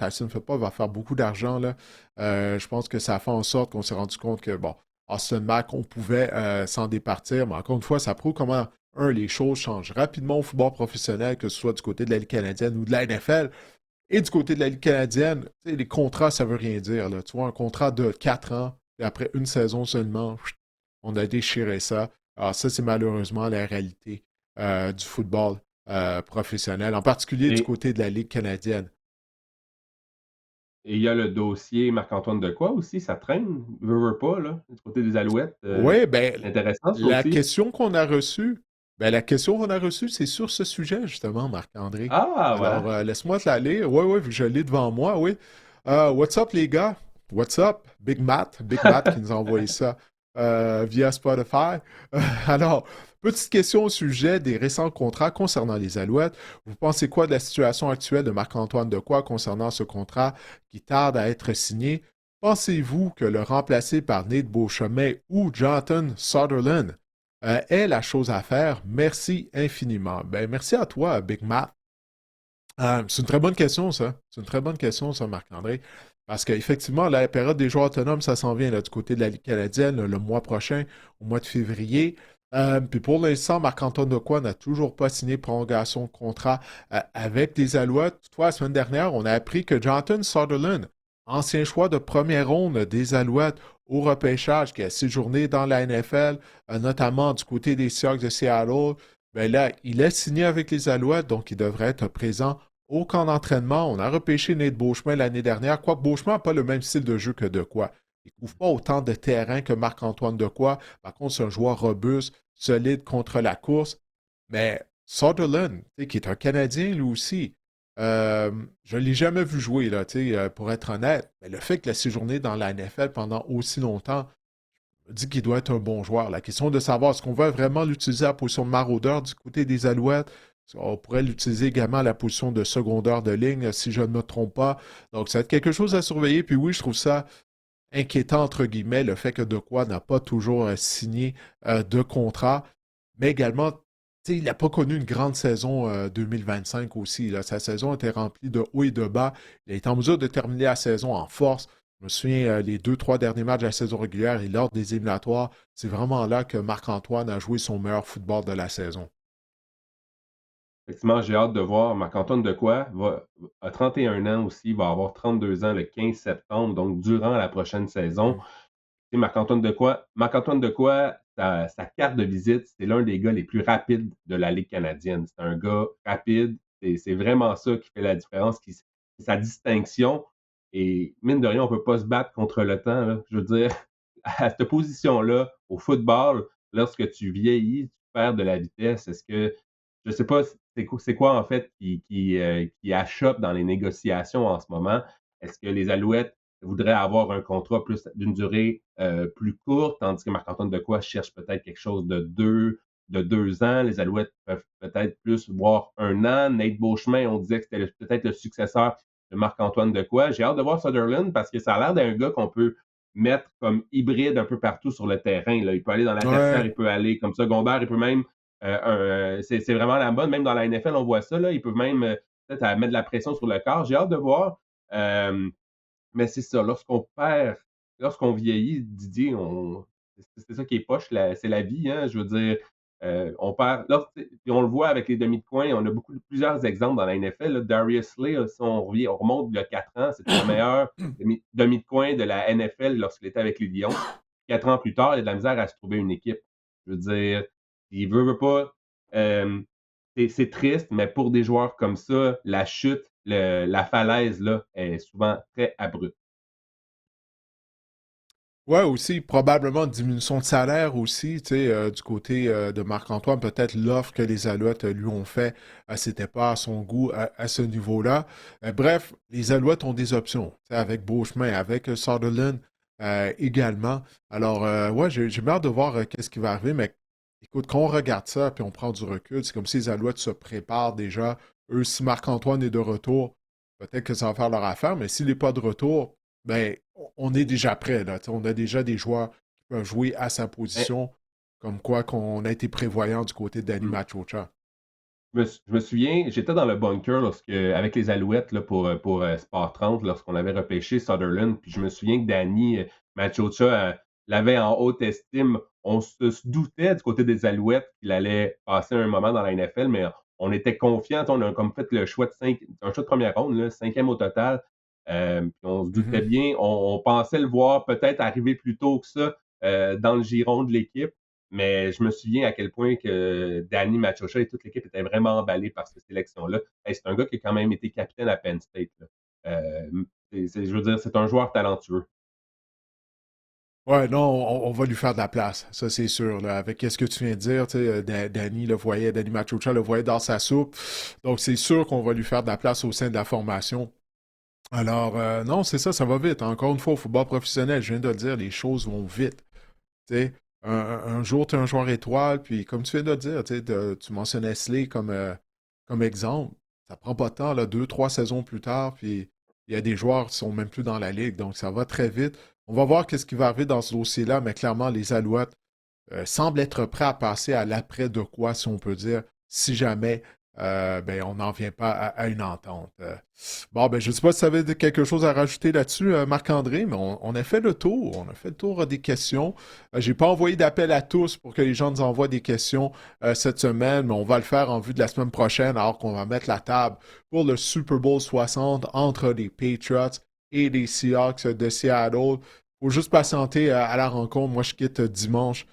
va faire beaucoup d'argent, là. Je pense que ça a fait en sorte qu'on s'est rendu compte que, bon, Austin Mack, on pouvait s'en départir, mais encore une fois, ça prouve comment, les choses changent rapidement au football professionnel, que ce soit du côté de la Ligue canadienne ou de la NFL. Et du côté de la Ligue canadienne, tu sais, les contrats, ça veut rien dire, là. Tu vois, un contrat de 4 ans, et après une saison seulement, on a déchiré ça. Alors ça, c'est malheureusement la réalité du football professionnel, en particulier du Et, côté de la Ligue canadienne. et il y a le dossier Marc-Antoine Dequoy aussi, ça traîne, veut pas, là, du côté des Alouettes. Oui, ben, C'est intéressant, ça la aussi. question qu'on a reçue, la question qu'on a reçue, c'est sur ce sujet, justement, Marc-André. Ah, Alors, voilà. laisse-moi te la lire. Oui, oui, vu que je l'ai devant moi, oui. What's up, les gars? What's up? Big Matt qui nous a envoyé ça via Spotify. Alors, petite question au sujet des récents contrats concernant les Alouettes. Vous pensez quoi de la situation actuelle de Marc-Antoine Dequoy concernant ce contrat qui tarde à être signé? Pensez-vous que le remplacer par Nate Beauchemin ou Jonathan Sutherland est la chose à faire? Merci infiniment. Ben, merci à toi, Big Matt. C'est une très bonne question, ça. C'est une très bonne question, ça, Marc-André. Parce qu'effectivement, la période des joueurs autonomes, ça s'en vient là, du côté de la Ligue canadienne le mois prochain, au mois de février. Puis pour l'instant, Marc-Antoine Dequoy n'a toujours pas signé prolongation de contrat avec les Alouettes. Toutefois, la semaine dernière, on a appris que Jonathan Sutherland, ancien choix de première ronde des Alouettes au repêchage, qui a séjourné dans la NFL, notamment du côté des Seahawks de Seattle, ben là, il est signé avec les Alouettes, donc il devrait être présent au camp d'entraînement. On a repêché Nate Beauchemin l'année dernière, quoique Beauchemin n'a pas le même style de jeu que Dequoy. Il ne couvre pas autant de terrain que Marc-Antoine Dequoy. Par contre, c'est un joueur robuste, solide contre la course. Mais Sutherland, qui est un Canadien lui aussi, je ne l'ai jamais vu jouer, là, pour être honnête. Mais le fait qu'il a séjourné dans la NFL pendant aussi longtemps, dit qu'il doit être un bon joueur. La question est de savoir, est-ce qu'on va vraiment l'utiliser à la position de maraudeur du côté des Alouettes? On pourrait l'utiliser également à la position de secondeur de ligne, si je ne me trompe pas. Donc, ça va être quelque chose à surveiller. Puis oui, je trouve ça inquiétant, entre guillemets, le fait que Dequoy n'a pas toujours signé de contrat. Mais également, il n'a pas connu une grande saison 2025 aussi. Là. Sa saison était remplie de hauts et de bas. Il a été en mesure de terminer la saison en force. Je me souviens, les 2, 3 derniers matchs de la saison régulière et lors des éliminatoires, c'est vraiment là que Marc-Antoine a joué son meilleur football de la saison. Effectivement, j'ai hâte de voir. Marc-Antoine Dequoy a 31 ans aussi, va avoir 32 ans le 15 septembre, donc durant la prochaine saison. Mm. Et Marc-Antoine Dequoy, sa carte de visite, c'est l'un des gars les plus rapides de la Ligue canadienne. C'est un gars rapide, c'est vraiment ça qui fait la différence, c'est sa distinction. Et mine de rien, on ne peut pas se battre contre le temps, là. Je veux dire, à cette position-là, au football, lorsque tu vieillis, tu perds de la vitesse. Est-ce que, je ne sais pas, c'est quoi en fait qui achoppe dans les négociations en ce moment? Est-ce que les Alouettes voudraient avoir un contrat plus d'une durée plus courte, tandis que Marc-Antoine Dequoy cherche peut-être quelque chose de 2 ans. Les Alouettes peuvent peut-être plus voir 1 an. Nate Beauchemin, on disait que c'était peut-être le successeur de Marc-Antoine Dequoy. J'ai hâte de voir Sutherland parce que ça a l'air d'un gars qu'on peut mettre comme hybride un peu partout sur le terrain. Là. Il peut aller dans la tertiaire, Ouais. il peut aller comme secondaire, il peut même. C'est vraiment la mode. Même dans la NFL, on voit ça. Là. Ils peuvent même peut-être mettre de la pression sur le corps. J'ai hâte de voir. Euh, mais c'est ça, lorsqu'on vieillit, Didier, c'est ça qui est poche, c'est la vie, hein, je veux dire, On perd, là, puis on le voit avec les demi de coin, on a plusieurs exemples dans la NFL. Là. Darius Slay, là, si on remonte il y a 4 ans, c'était le meilleur demi de coin de la NFL lorsqu'il était avec les Lions. 4 ans plus tard, il a de la misère à se trouver une équipe. Je veux dire, il veut pas. C'est triste, mais pour des joueurs comme ça, la chute, la falaise là, est souvent très abrupte. Ouais, aussi, probablement une diminution de salaire aussi, tu sais, du côté de Marc-Antoine, peut-être l'offre que les Alouettes lui ont fait, c'était pas à son goût à ce niveau-là. Bref, les Alouettes ont des options, tu sais, avec Beauchemin, avec Sutherland également. Alors, ouais, j'ai bien hâte de voir qu'est-ce qui va arriver, mais écoute, quand on regarde ça, puis on prend du recul, c'est comme si les Alouettes se préparent déjà. Eux, si Marc-Antoine est de retour, peut-être que ça va faire leur affaire, mais s'il n'est pas de retour, ben, on est déjà prêt, là. On a déjà des joueurs qui peuvent jouer à sa Mais, position, comme quoi qu'on a été prévoyant du côté de Danny mm, Machocha. je me souviens, j'étais dans le bunker avec les Alouettes là, pour Sport 30 lorsqu'on avait repêché Sutherland. Puis je me souvien que Danny Machocha l'avait en haute estime. On se doutait du côté des Alouettes qu'il allait passer un moment dans la NFL, mais on était confiants. On a comme fait le choix un choix de première ronde, là, 5e au total. Puis on se doutait Mhm. bien. On pensait le voir peut-être arriver plus tôt que ça dans le giron de l'équipe. Mais je me souviens à quel point que Danny Machocha et toute l'équipe étaient vraiment emballés par cette sélection-là. Hey, c'est un gars qui a quand même été capitaine à Penn State. Là. Je veux dire, c'est un joueur talentueux. Ouais, non, on va lui faire de la place, ça c'est sûr. Là. Avec ce que tu viens de dire, tu sais, Danny le voyait, Danny Machocha le voyait dans sa soupe. Donc c'est sûr qu'on va lui faire de la place au sein de la formation. Alors, non, c'est ça, ça va vite. Encore une fois, au football professionnel, je viens de le dire, les choses vont vite. Tu sais, un jour, tu es un joueur étoile, puis comme tu viens de le dire, tu sais, tu mentionnais Slay comme exemple. Ça prend pas de temps, là, 2, 3 saisons plus tard, puis il y a des joueurs qui sont même plus dans la ligue, donc ça va très vite. On va voir qu'est-ce qui va arriver dans ce dossier-là, mais clairement, les Alouettes semblent être prêts à passer à l'après de quoi, si on peut dire, si jamais ben, on n'en vient pas à une entente. Bon, ben, je ne sais pas si tu avais quelque chose à rajouter là-dessus, Marc-André, mais on a fait le tour. On a fait le tour des questions. Je n'ai pas envoyé d'appel à tous pour que les gens nous envoient des questions cette semaine, mais on va le faire en vue de la semaine prochaine, alors qu'on va mettre la table pour le Super Bowl 60 entre les Patriots et les Seahawks de Seattle. Il faut juste patienter à la rencontre. Moi, je quitte dimanche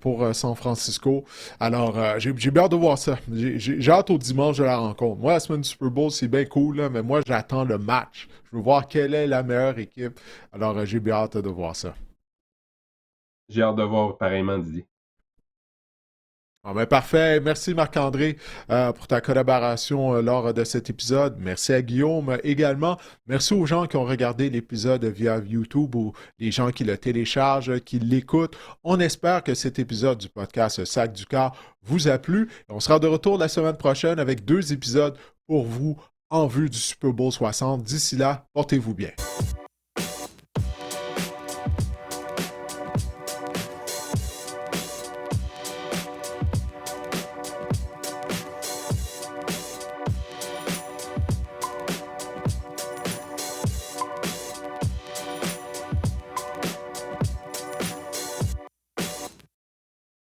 pour San Francisco. Alors, j'ai bien hâte de voir ça. J'ai hâte au dimanche de la rencontre. Moi, la semaine du Super Bowl, c'est bien cool, là, mais moi, j'attends le match. Je veux voir quelle est la meilleure équipe. Alors, j'ai bien hâte de voir ça. J'ai hâte de voir pareillement, Didier. Ah ben parfait. Merci Marc-André pour ta collaboration lors de cet épisode. Merci à Guillaume également. Merci aux gens qui ont regardé l'épisode via YouTube ou les gens qui le téléchargent, qui l'écoutent. On espère que cet épisode du podcast Sac du Cœur vous a plu. On sera de retour la semaine prochaine avec 2 épisodes pour vous en vue du Super Bowl 60. D'ici là, portez-vous bien.